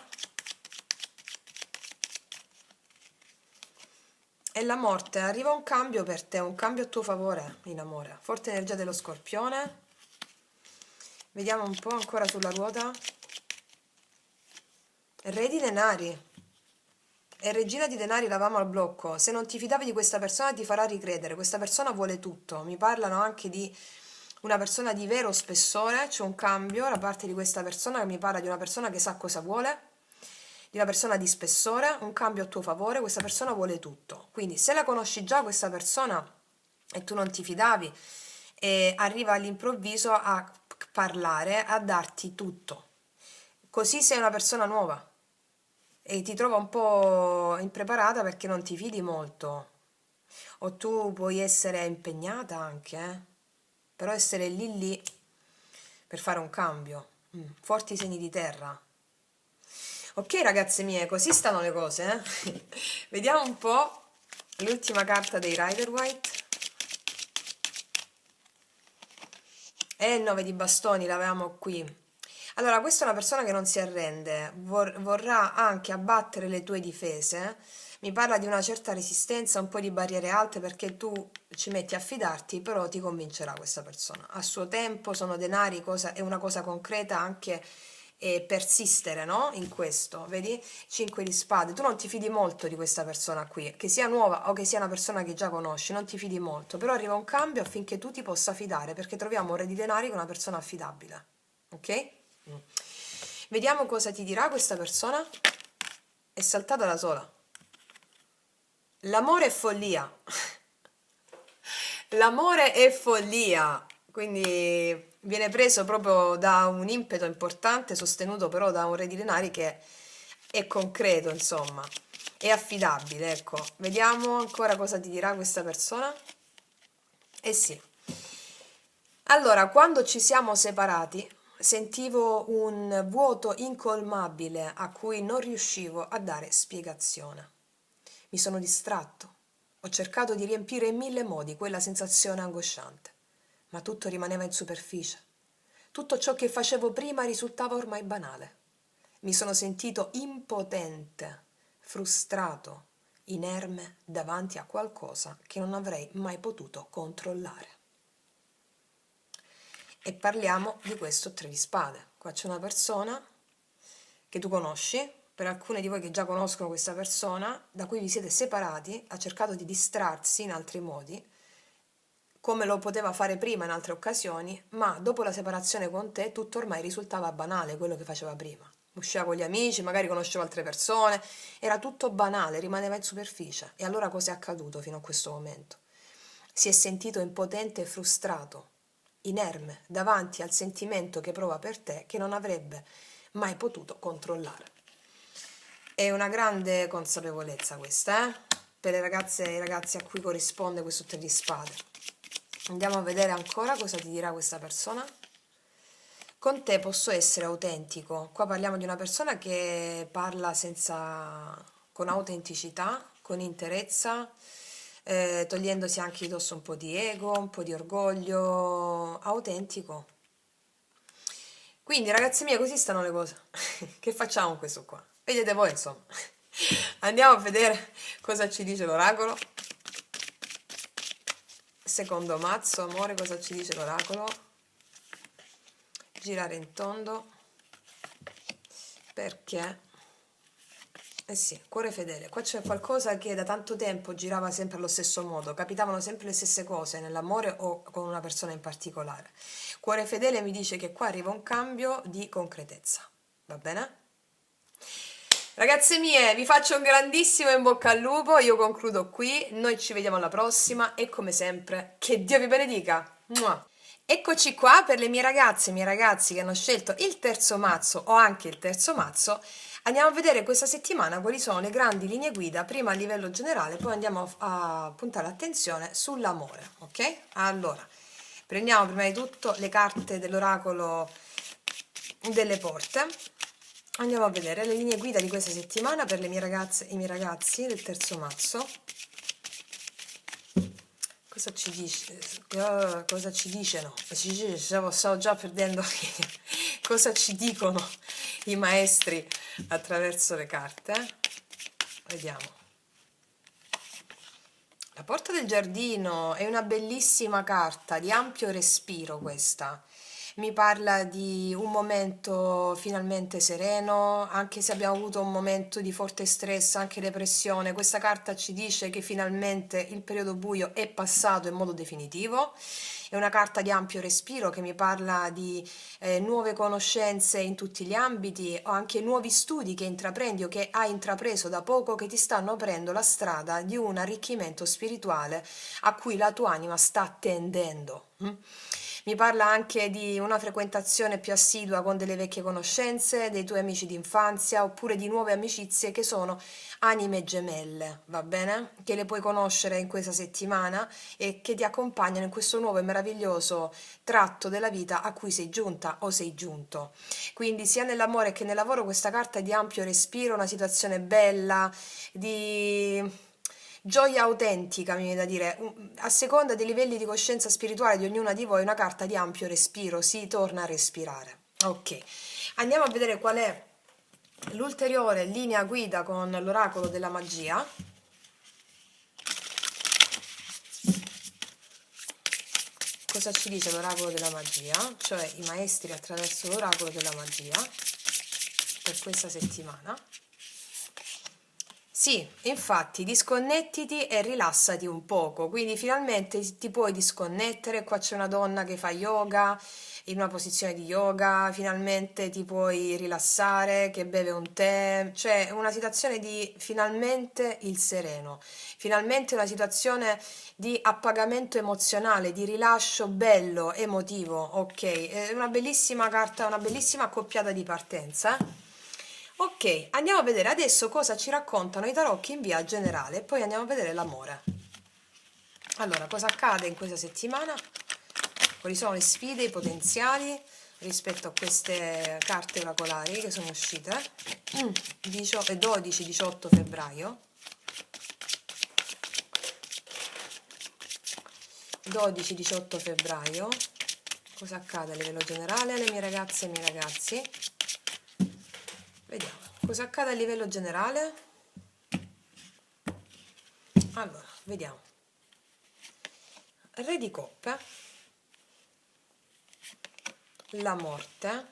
E la morte, arriva un cambio per te, un cambio a tuo favore in amore. Forte energia dello scorpione. Vediamo un po' ancora sulla ruota. Re di denari. E regina di denari l'avamo al blocco. Se non ti fidavi di questa persona ti farà ricredere. Questa persona vuole tutto. Mi parlano anche di una persona di vero spessore. C'è un cambio da parte di questa persona che mi parla di una persona che sa cosa vuole, di una persona di spessore, un cambio a tuo favore, questa persona vuole tutto. Quindi se la conosci già questa persona e tu non ti fidavi, e arriva all'improvviso a parlare, a darti tutto. Così sei una persona nuova e ti trova un po' impreparata perché non ti fidi molto. O tu puoi essere impegnata anche, però essere lì lì per fare un cambio. Forti segni di terra. Ok ragazze mie, così stanno le cose, Vediamo un po' l'ultima carta dei Rider White. E il 9 di bastoni l'avevamo qui. Allora, questa è una persona che non si arrende, vorrà anche abbattere le tue difese, Mi parla di una certa resistenza, un po' di barriere alte perché tu ci metti a fidarti, però ti convincerà questa persona. A suo tempo sono denari, è una cosa concreta anche persistere, no? In questo, vedi? 5 di spade. Tu non ti fidi molto di questa persona qui, che sia nuova o che sia una persona che già conosci, non ti fidi molto, però arriva un cambio affinché tu ti possa fidare, perché troviamo un re di denari con una persona affidabile. Ok? Mm. Vediamo cosa ti dirà questa persona. È saltata da sola. L'amore è follia. L'amore è follia, quindi viene preso proprio da un impeto importante, sostenuto però da un re di denari che è concreto, insomma, è affidabile, ecco. Vediamo ancora cosa ti dirà questa persona. Eh sì. Allora, quando ci siamo separati, sentivo un vuoto incolmabile a cui non riuscivo a dare spiegazione. Mi sono distratto. Ho cercato di riempire in mille modi quella sensazione angosciante, ma tutto rimaneva in superficie. Tutto ciò che facevo prima risultava ormai banale. Mi sono sentito impotente, frustrato, inerme davanti a qualcosa che non avrei mai potuto controllare. E parliamo di questo tre di spade. Qua c'è una persona che tu conosci, per alcune di voi che già conoscono questa persona, da cui vi siete separati, ha cercato di distrarsi in altri modi, come lo poteva fare prima in altre occasioni, ma dopo la separazione con te tutto ormai risultava banale quello che faceva prima. Usciva con gli amici, magari conosceva altre persone, era tutto banale, rimaneva in superficie. E allora cosa è accaduto fino a questo momento? Si è sentito impotente e frustrato, inerme, davanti al sentimento che prova per te che non avrebbe mai potuto controllare. È una grande consapevolezza questa, per le ragazze e i ragazzi a cui corrisponde questo tre di spade. Andiamo a vedere ancora cosa ti dirà questa persona. Con te posso essere autentico. Qua parliamo di una persona che parla con autenticità, con interezza, togliendosi anche di dosso un po' di ego, un po' di orgoglio, autentico. Quindi ragazzi miei, così stanno le cose. Che facciamo con questo qua? Vedete voi, insomma. Andiamo a vedere cosa ci dice l'oracolo. Secondo mazzo, amore, cosa ci dice l'oracolo? Girare in tondo. Perché? Eh sì, cuore fedele. Qua c'è qualcosa che da tanto tempo girava sempre allo stesso modo, capitavano sempre le stesse cose nell'amore o con una persona in particolare. Cuore fedele mi dice che qua arriva un cambio di concretezza. Va bene? Ragazze mie, vi faccio un grandissimo in bocca al lupo, io concludo qui, noi ci vediamo alla prossima e come sempre, che Dio vi benedica! Mua. Eccoci qua per le mie ragazze e i miei ragazzi che hanno scelto il terzo mazzo o anche il terzo mazzo. Andiamo a vedere questa settimana quali sono le grandi linee guida, prima a livello generale, poi andiamo a puntare l'attenzione sull'amore, ok? Allora, prendiamo prima di tutto le carte dell'oracolo delle porte. Andiamo a vedere le linee guida di questa settimana per le mie ragazze e i miei ragazzi del terzo mazzo. Cosa ci dice? Cosa ci dicono? Stavo già perdendo. Cosa ci dicono i maestri attraverso le carte? Vediamo. La porta del giardino è una bellissima carta di ampio respiro questa. Mi parla di un momento finalmente sereno, anche se abbiamo avuto un momento di forte stress, anche depressione. Questa carta ci dice che finalmente il periodo buio è passato in modo definitivo. È una carta di ampio respiro che mi parla di nuove conoscenze in tutti gli ambiti o anche nuovi studi che intraprendi o che hai intrapreso da poco che ti stanno aprendo la strada di un arricchimento spirituale a cui la tua anima sta tendendo. Mi parla anche di una frequentazione più assidua con delle vecchie conoscenze, dei tuoi amici d'infanzia oppure di nuove amicizie che sono anime gemelle, va bene? Che le puoi conoscere in questa settimana e che ti accompagnano in questo nuovo e meraviglioso tratto della vita a cui sei giunta o sei giunto. Quindi sia nell'amore che nel lavoro questa carta è di ampio respiro, una situazione bella, di gioia autentica, mi viene da dire, a seconda dei livelli di coscienza spirituale di ognuna di voi, una carta di ampio respiro, si torna a respirare. Ok, andiamo a vedere qual è l'ulteriore linea guida con l'oracolo della magia. cosa ci dice l'oracolo della magia, cioè i maestri attraverso l'oracolo della magia per questa settimana. Sì, infatti, disconnettiti e rilassati un poco, quindi finalmente ti puoi disconnettere. Qua c'è una donna che fa yoga, in una posizione di yoga, finalmente ti puoi rilassare, che beve un tè, cioè una situazione di finalmente il sereno, finalmente una situazione di appagamento emozionale, di rilascio bello, emotivo, ok? È una bellissima carta, una bellissima accoppiata di partenza. Ok, andiamo a vedere adesso cosa ci raccontano i tarocchi in via generale, e poi andiamo a vedere l'amore. Allora, cosa accade in questa settimana? Quali sono le sfide, i potenziali rispetto a queste carte oracolari che sono uscite? 12-18 febbraio. 12-18 febbraio. Cosa accade a livello generale alle mie ragazze e ai miei ragazzi? Vediamo. Cosa accade a livello generale? Allora, vediamo. Re di coppe, la morte,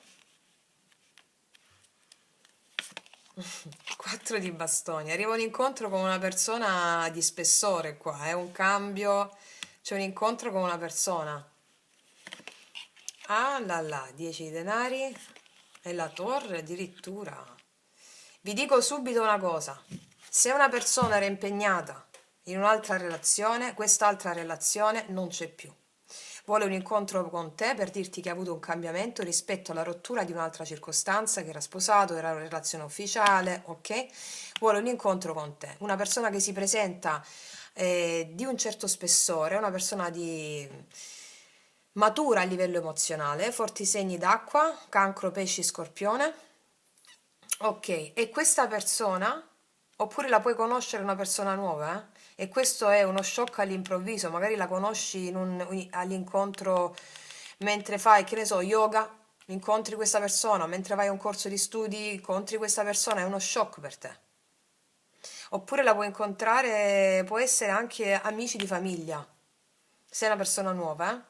4 di bastoni. Arriva un incontro con una persona di spessore qua, è un cambio, c'è un incontro con una persona. Ah là là, 10 di denari e la torre addirittura. Vi dico subito una cosa, se una persona era impegnata in un'altra relazione, quest'altra relazione non c'è più. Vuole un incontro con te per dirti che ha avuto un cambiamento rispetto alla rottura di un'altra circostanza, che era sposato, era una relazione ufficiale, ok? Vuole un incontro con te. Una persona che si presenta di un certo spessore, una persona matura a livello emozionale, forti segni d'acqua, cancro, pesci, scorpione. Ok, e questa persona, oppure la puoi conoscere una persona nuova, e questo è uno shock all'improvviso, magari la conosci all'incontro mentre fai, che ne so, yoga, incontri questa persona, mentre vai a un corso di studi, incontri questa persona, è uno shock per te. Oppure la puoi incontrare, può essere anche amici di famiglia, se è una persona nuova, eh.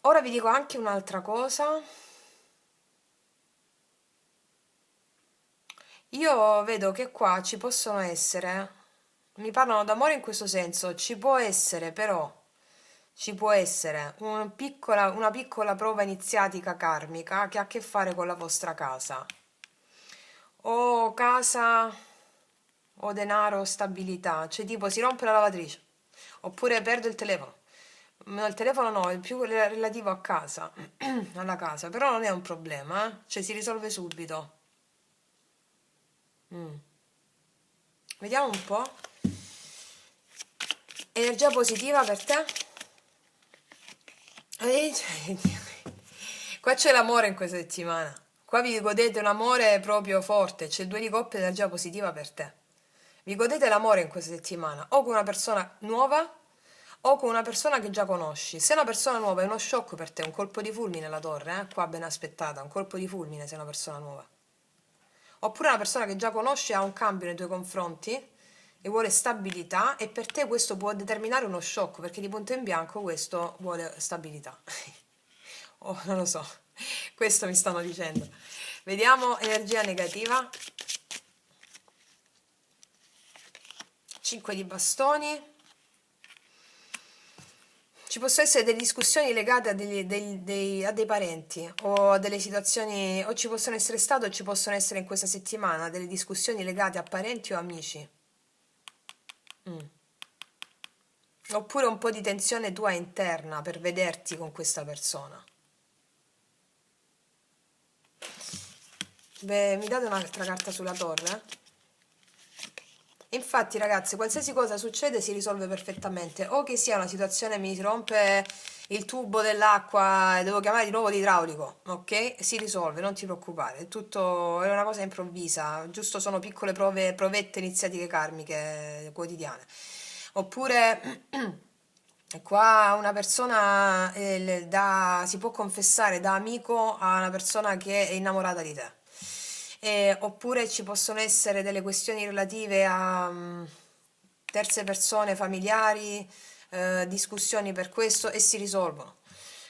Ora vi dico anche un'altra cosa. Io vedo che qua ci possono essere, mi parlano d'amore in questo senso, ci può essere però, ci può essere una piccola prova iniziatica karmica che ha a che fare con la vostra casa, o casa, o denaro, o stabilità, cioè tipo si rompe la lavatrice, oppure perdo il telefono. No, il telefono no, è più relativo a casa, alla casa, però non è un problema, cioè si risolve subito. Mm. Vediamo un po'. Energia positiva per te? Cioè, qua c'è l'amore in questa settimana. Qua vi godete un amore proprio forte. C'è 2 di coppe, energia positiva per te. Vi godete l'amore in questa settimana, o con una persona nuova o con una persona che già conosci. Se è una persona nuova è uno shock per te, un colpo di fulmine la torre, qua ben aspettata, un colpo di fulmine se è una persona nuova. Oppure una persona che già conosci ha un cambio nei tuoi confronti e vuole stabilità, e per te questo può determinare uno shock, perché di punto in bianco questo vuole stabilità. Oh, non lo so, questo mi stanno dicendo. Vediamo energia negativa. 5 di bastoni. Ci possono essere delle discussioni legate a dei parenti o a delle situazioni, o ci possono essere state o ci possono essere in questa settimana delle discussioni legate a parenti o amici. Mm. Oppure un po' di tensione tua interna per vederti con questa persona. Beh, mi date un'altra carta sulla torre? Infatti, ragazzi, qualsiasi cosa succede si risolve perfettamente. O che sia una situazione, mi si rompe il tubo dell'acqua e devo chiamare di nuovo l'idraulico, ok? Si risolve, non ti preoccupare. È una cosa improvvisa, giusto sono piccole provette iniziatiche karmiche quotidiane. Oppure qua una persona si può confessare da amico a una persona che è innamorata di te. Oppure ci possono essere delle questioni relative a terze persone familiari, discussioni per questo e si risolvono.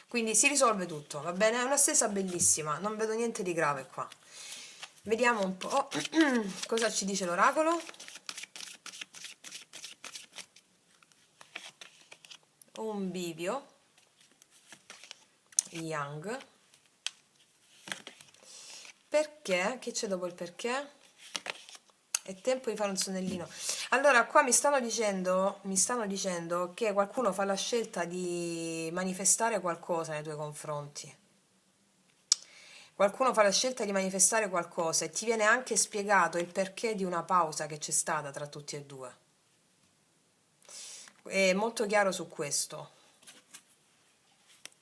Quindi si risolve tutto, va bene? È una stesa bellissima, non vedo niente di grave qua. Vediamo un po' cosa ci dice l'oracolo. Un bivio Yang. Perché? Che c'è dopo il perché? È tempo di fare un sonnellino. Allora, qua mi stanno dicendo che qualcuno fa la scelta di manifestare qualcosa nei tuoi confronti. Qualcuno fa la scelta di manifestare qualcosa e ti viene anche spiegato il perché di una pausa che c'è stata tra tutti e due. È molto chiaro su questo.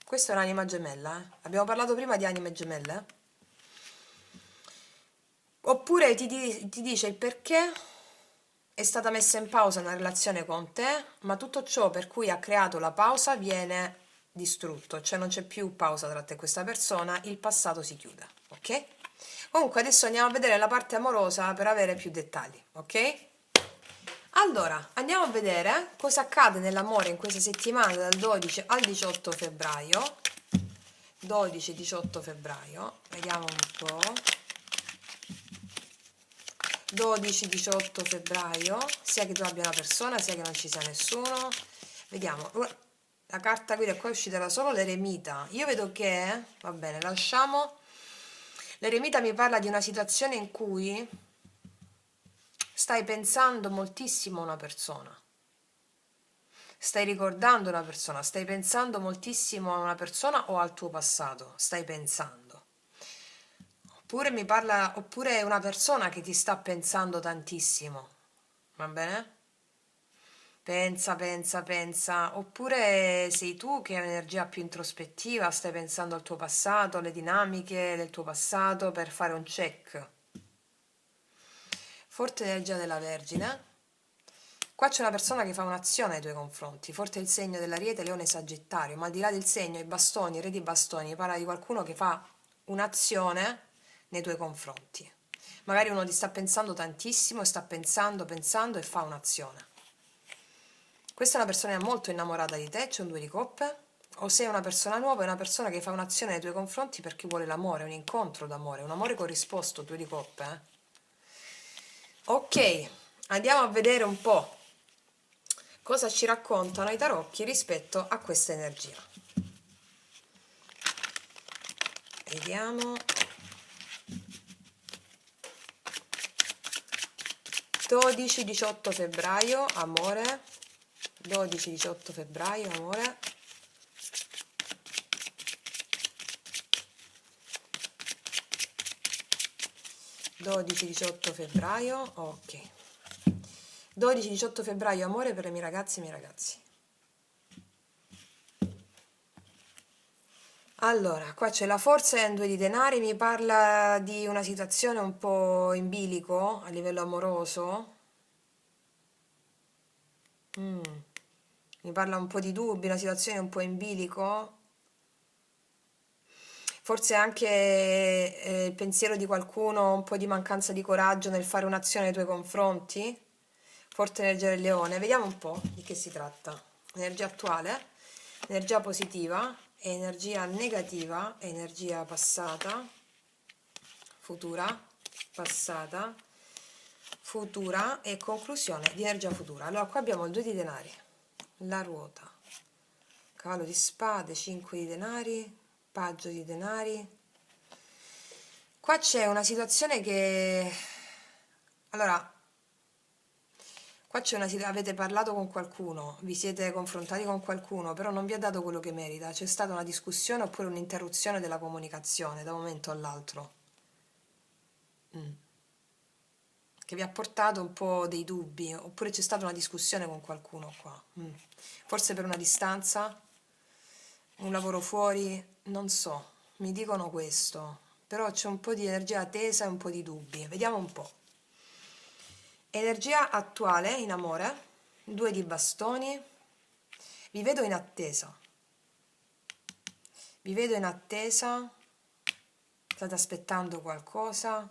Questa è un'anima gemella, eh? Abbiamo parlato prima di anime gemelle? Oppure ti dice il perché è stata messa in pausa una relazione con te, ma tutto ciò per cui ha creato la pausa viene distrutto, cioè non c'è più pausa tra te e questa persona, il passato si chiude, ok? Comunque adesso andiamo a vedere la parte amorosa per avere più dettagli, ok? Allora, andiamo a vedere cosa accade nell'amore in questa settimana dal 12 al 18 febbraio. 12-18 febbraio, vediamo un po'. 12-18 febbraio, sia che tu abbia una persona, sia che non ci sia nessuno. Vediamo, la carta guida qua è uscita da solo l'eremita. Io vedo che, va bene, lasciamo. L'eremita mi parla di una situazione in cui stai pensando moltissimo a una persona. Stai ricordando una persona, stai pensando moltissimo a una persona o al tuo passato, stai pensando. Oppure mi parla, oppure è una persona che ti sta pensando tantissimo, va bene? Pensa, pensa, pensa. Oppure sei tu che hai un'energia più introspettiva, stai pensando al tuo passato, alle dinamiche del tuo passato per fare un check. Forte energia della Vergine. Qua c'è una persona che fa un'azione nei tuoi confronti, forte il segno dell'Ariete, Leone, Sagittario, ma al di là del segno, i bastoni, il re di bastoni, parla di qualcuno che fa un'azione nei tuoi confronti. Magari uno ti sta pensando tantissimo e sta pensando, pensando e fa un'azione. Questa è una persona molto innamorata di te, c'è un 2 di coppe, o sei una persona nuova, è una persona che fa un'azione nei tuoi confronti perché vuole l'amore, un incontro d'amore, un amore corrisposto, 2 di coppe. Ok, andiamo a vedere un po' cosa ci raccontano i tarocchi rispetto a questa energia. Vediamo. 12-18 febbraio, amore. 12-18 febbraio, amore. (12-18 febbraio), ok. 12-18 febbraio, amore per le mie ragazze e i miei ragazzi. Allora, qua c'è la forza e un 2 di denari, mi parla di una situazione un po' in bilico a livello amoroso. Mi parla un po' di dubbi, una situazione un po' in bilico. Forse anche il pensiero di qualcuno, un po' di mancanza di coraggio nel fare un'azione nei tuoi confronti. Forte energia del leone, vediamo un po' di che si tratta. Energia attuale, energia positiva, energia negativa, energia passata, futura, passata, futura e conclusione di energia futura. Allora qua abbiamo il 2 di denari, la ruota, cavallo di spade, 5 di denari, paggio di denari. Qua c'è una situazione che, allora, qua c'è una situazione, avete parlato con qualcuno, vi siete confrontati con qualcuno, però non vi ha dato quello che merita, c'è stata una discussione oppure un'interruzione della comunicazione da un momento all'altro, che vi ha portato un po' dei dubbi, oppure c'è stata una discussione con qualcuno qua, forse per una distanza, un lavoro fuori, non so, mi dicono questo, però c'è un po' di energia tesa e un po' di dubbi, vediamo un po'. Energia attuale in amore, 2 di bastoni, vi vedo in attesa, vi vedo in attesa, state aspettando qualcosa,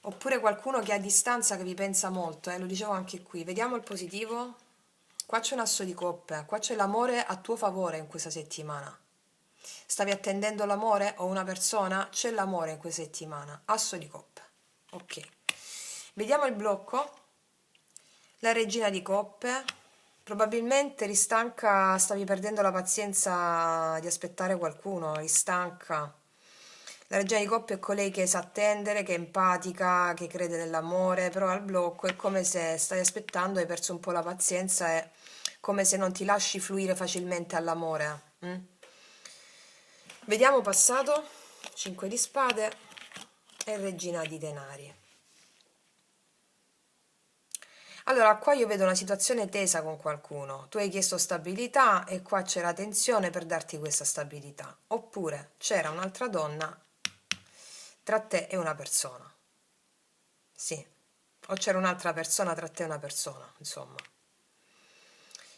oppure qualcuno che è a distanza che vi pensa molto, lo dicevo anche qui, vediamo il positivo, Qua c'è un asso di coppe, qua c'è l'amore a tuo favore in questa settimana. Stavi attendendo l'amore o una persona? C'è l'amore in questa settimana. Asso di coppe. Ok. Vediamo il blocco. La regina di coppe. Probabilmente eri stanca, stavi perdendo la pazienza di aspettare qualcuno, eri stanca. La regina di coppe è colei che sa attendere, che è empatica, che crede nell'amore, però al blocco è come se stai aspettando, hai perso un po' la pazienza, è come se non ti lasci fluire facilmente all'amore. Vediamo passato, 5 di spade e regina di denari. Allora, qua io vedo una situazione tesa con qualcuno. Tu hai chiesto stabilità e qua c'era tensione per darti questa stabilità. Oppure c'era un'altra donna tra te e una persona. Sì. O c'era un'altra persona tra te e una persona, insomma.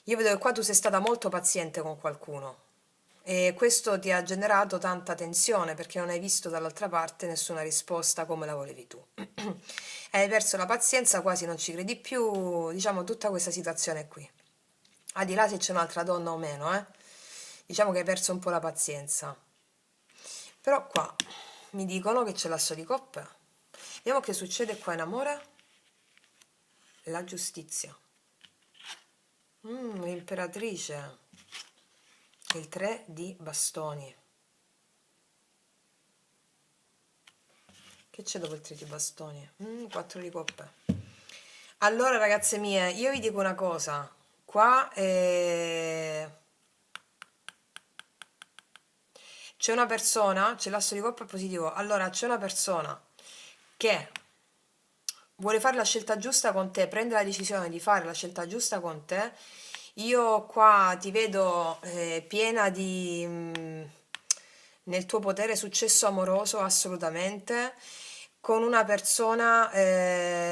Io vedo che qua tu sei stata molto paziente con qualcuno e questo ti ha generato tanta tensione perché non hai visto dall'altra parte nessuna risposta come la volevi tu. Hai perso la pazienza, quasi non ci credi più, diciamo tutta questa situazione qui. Al di là se c'è un'altra donna o meno, diciamo che hai perso un po' la pazienza. Però qua mi dicono che c'è l'asso di coppe. Vediamo che succede qua in amore. La giustizia. L'imperatrice. Il 3 di bastoni. Che c'è dopo il 3 di bastoni? 4 di coppe. Allora ragazze mie, io vi dico una cosa. Qua c'è una persona, c'è l'asso di coppe positivo. Allora c'è una persona che vuole fare la scelta giusta con te, prende la decisione di fare la scelta giusta con te. Io qua ti vedo piena di nel tuo potere successo amoroso assolutamente con una persona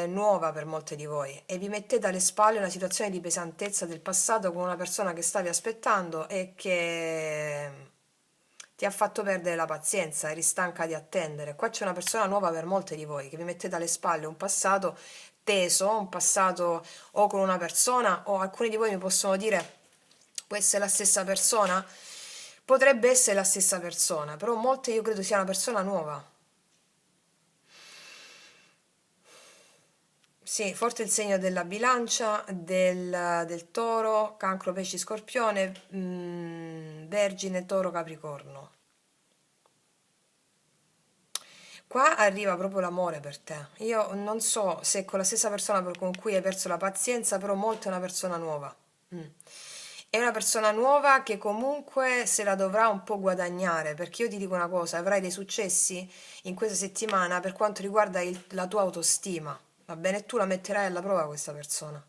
nuova per molte di voi e vi mettete alle spalle una situazione di pesantezza del passato con una persona che stavi aspettando e che ti ha fatto perdere la pazienza, eri stanca di attendere. Qua c'è una persona nuova per molte di voi che vi mettete alle spalle un passato teso, un passato o con una persona o alcuni di voi mi possono dire può essere la stessa persona? Potrebbe essere la stessa persona, però molte io credo sia una persona nuova. Sì, forte il segno della bilancia, del toro, cancro, pesci, scorpione, vergine, toro, capricorno. Qua arriva proprio l'amore per te. Io non so se è con la stessa persona con cui hai perso la pazienza, però molto è una persona nuova. È una persona nuova che comunque se la dovrà un po' guadagnare, perché io ti dico una cosa, avrai dei successi in questa settimana per quanto riguarda la tua autostima, va bene? Tu la metterai alla prova questa persona.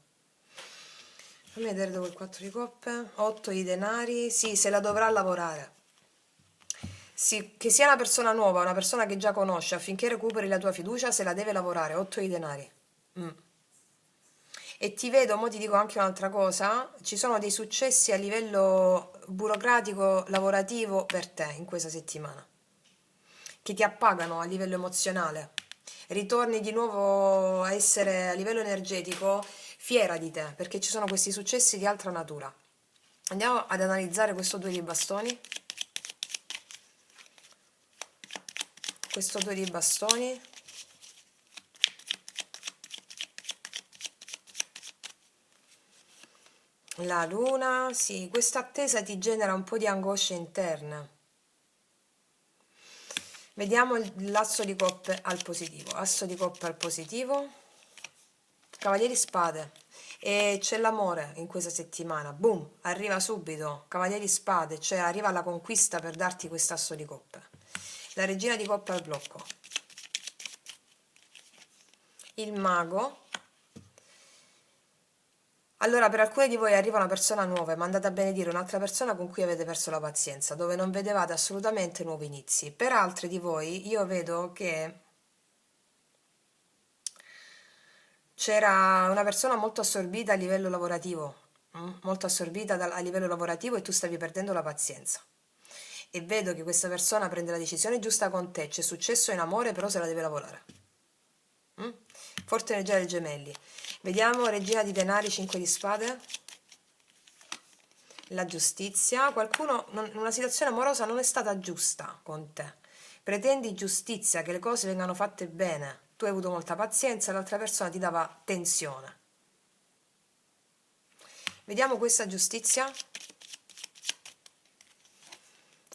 Fammi vedere dopo il 4 di coppe, 8 di denari, sì, se la dovrà lavorare. Sì, che sia una persona nuova, una persona che già conosce, affinché recuperi la tua fiducia, se la deve lavorare, 8 di denari. E ti vedo, mo ti dico anche un'altra cosa, ci sono dei successi a livello burocratico, lavorativo per te in questa settimana, che ti appagano a livello emozionale. Ritorni di nuovo a essere a livello energetico fiera di te, perché ci sono questi successi di altra natura. Andiamo ad analizzare questo 2 di bastoni. Questo 2 di bastoni. La luna, sì, questa attesa ti genera un po' di angosce interna. Vediamo l'asso di coppe al positivo. Asso di coppe al positivo. Cavalieri spade. E c'è l'amore in questa settimana. Boom, arriva subito. Cavalieri spade, cioè arriva la conquista per darti quest'asso di coppe. La regina di coppe al blocco. Il mago. Allora, per alcuni di voi arriva una persona nuova e mandate a benedire un'altra persona con cui avete perso la pazienza, dove non vedevate assolutamente nuovi inizi. Per altri di voi io vedo che c'era una persona molto assorbita a livello lavorativo, molto assorbita a livello lavorativo e tu stavi perdendo la pazienza. E vedo che questa persona prende la decisione giusta con te, c'è successo in amore, però se la deve lavorare. Forte energia dei gemelli. Vediamo regina di denari, 5 di spade. La giustizia, qualcuno, una situazione amorosa non è stata giusta con te. Pretendi giustizia, che le cose vengano fatte bene. Tu hai avuto molta pazienza, l'altra persona ti dava tensione. Vediamo questa giustizia.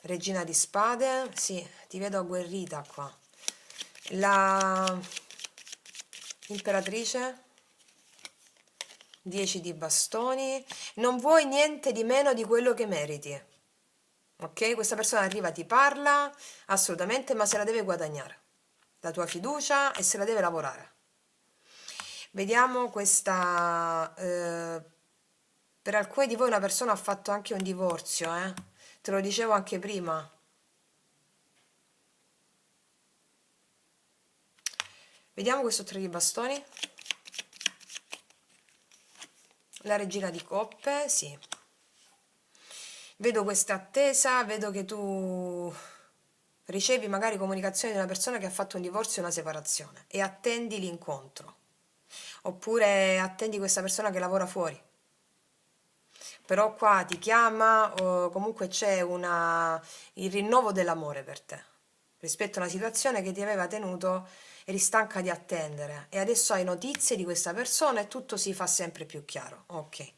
Regina di spade, sì, ti vedo agguerrita qua. La imperatrice, 10 di bastoni, non vuoi niente di meno di quello che meriti. Ok? Questa persona arriva, ti parla, assolutamente, ma se la deve guadagnare. La tua fiducia e se la deve lavorare. Vediamo questa... per alcuni di voi una persona ha fatto anche un divorzio, te lo dicevo anche prima. Vediamo questo 3 di bastoni. La regina di coppe, sì. Vedo questa attesa, vedo che tu ricevi magari comunicazioni di una persona che ha fatto un divorzio e una separazione e attendi l'incontro. Oppure attendi questa persona che lavora fuori. Però qua ti chiama o comunque c'è il rinnovo dell'amore per te rispetto a una situazione che ti aveva tenuto, eri stanca di attendere e adesso hai notizie di questa persona e tutto si fa sempre più chiaro, ok?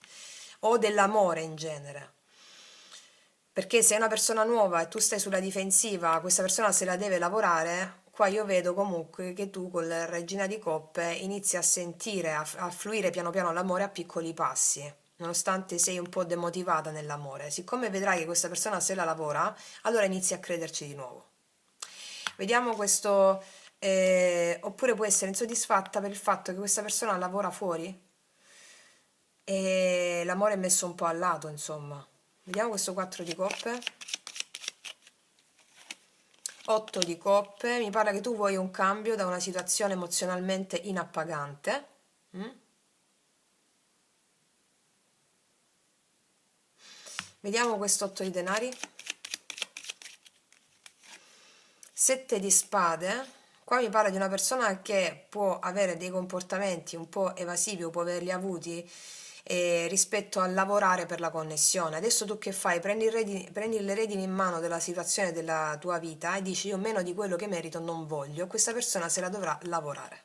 O dell'amore in genere. Perché se è una persona nuova e tu stai sulla difensiva, questa persona se la deve lavorare, qua io vedo comunque che tu con la regina di coppe inizi a sentire, a fluire piano piano l'amore a piccoli passi, nonostante sei un po' demotivata nell'amore. Siccome vedrai che questa persona se la lavora, allora inizi a crederci di nuovo. Vediamo questo, oppure può essere insoddisfatta per il fatto che questa persona lavora fuori e l'amore è messo un po' a lato, insomma. Vediamo questo 4 di coppe. 8 di coppe, mi pare che tu vuoi un cambio da una situazione emozionalmente inappagante. Mm? Vediamo questo 8 di denari. 7 di spade. Qua mi parla di una persona che può avere dei comportamenti un po' evasivi o può averli avuti rispetto a lavorare per la connessione. Adesso tu che fai? Prendi le redini in mano della situazione della tua vita e dici io meno di quello che merito non voglio, questa persona se la dovrà lavorare.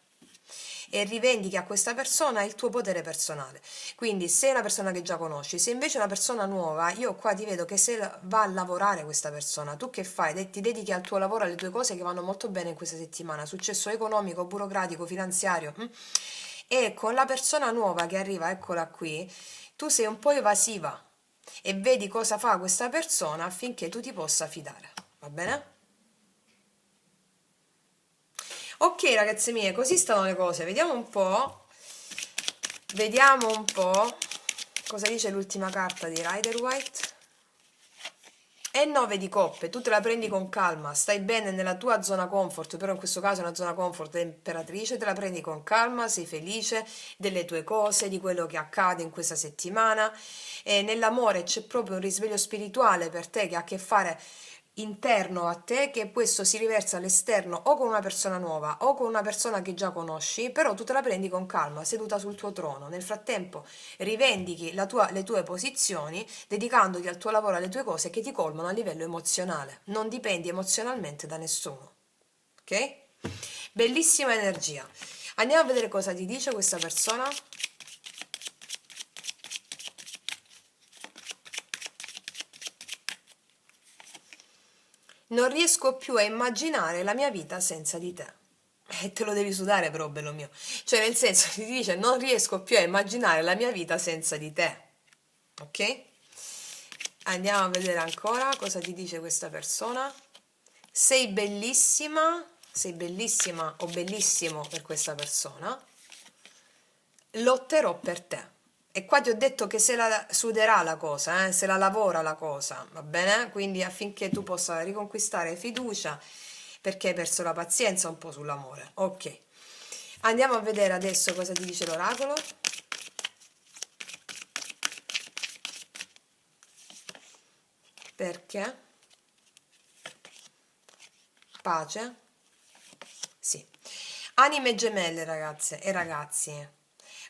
E rivendichi a questa persona il tuo potere personale. Quindi se è una persona che già conosci, se invece è una persona nuova, io qua ti vedo che se va a lavorare questa persona, tu che fai? Ti dedichi al tuo lavoro, alle tue cose che vanno molto bene in questa settimana, successo economico, burocratico, finanziario. E con la persona nuova che arriva, eccola qui, tu sei un po' evasiva e vedi cosa fa questa persona affinché tu ti possa fidare. Va bene? Ok ragazze mie, così stanno le cose. Vediamo un po'. Vediamo un po' cosa dice l'ultima carta di Rider White. E 9 di coppe, tu te la prendi con calma, stai bene nella tua zona comfort, però in questo caso è una zona comfort è imperatrice, te la prendi con calma, sei felice delle tue cose, di quello che accade in questa settimana e nell'amore c'è proprio un risveglio spirituale per te che ha a che fare interno a te, che questo si riversa all'esterno o con una persona nuova o con una persona che già conosci, però tu te la prendi con calma, seduta sul tuo trono. Nel frattempo rivendichi le tue posizioni, dedicandoti al tuo lavoro, alle tue cose che ti colmano a livello emozionale. Non dipendi emozionalmente da nessuno. Ok? Bellissima energia. Andiamo a vedere cosa ti dice questa persona. Non riesco più a immaginare la mia vita senza di te. E te lo devi sudare però, bello mio. Cioè, nel senso, ti dice, non riesco più a immaginare la mia vita senza di te. Ok? Andiamo a vedere ancora cosa ti dice questa persona. Sei bellissima o bellissimo per questa persona. Lotterò per te. E qua ti ho detto che se la suderà la cosa, se la lavora la cosa, va bene? Quindi affinché tu possa riconquistare fiducia, perché hai perso la pazienza un po' sull'amore. Ok. Andiamo a vedere adesso cosa ti dice l'oracolo. Perché? Pace? Sì. Anime gemelle, ragazze e ragazzi.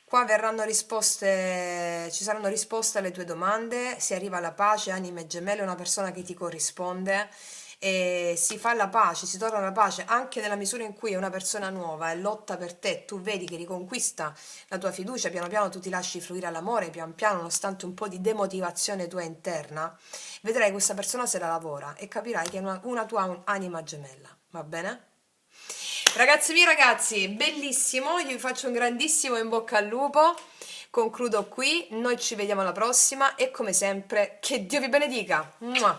Qua verranno risposte, ci saranno risposte alle tue domande, si arriva alla pace, anime gemelle, una persona che ti corrisponde e si fa la pace, si torna alla pace anche nella misura in cui è una persona nuova e lotta per te, tu vedi che riconquista la tua fiducia, piano piano tu ti lasci fluire all'amore, pian piano, nonostante un po' di demotivazione tua interna, vedrai che questa persona se la lavora e capirai che è una tua anima gemella, va bene? Ragazzi miei ragazzi, bellissimo, io vi faccio un grandissimo in bocca al lupo, concludo qui, noi ci vediamo alla prossima e come sempre che Dio vi benedica. Mua!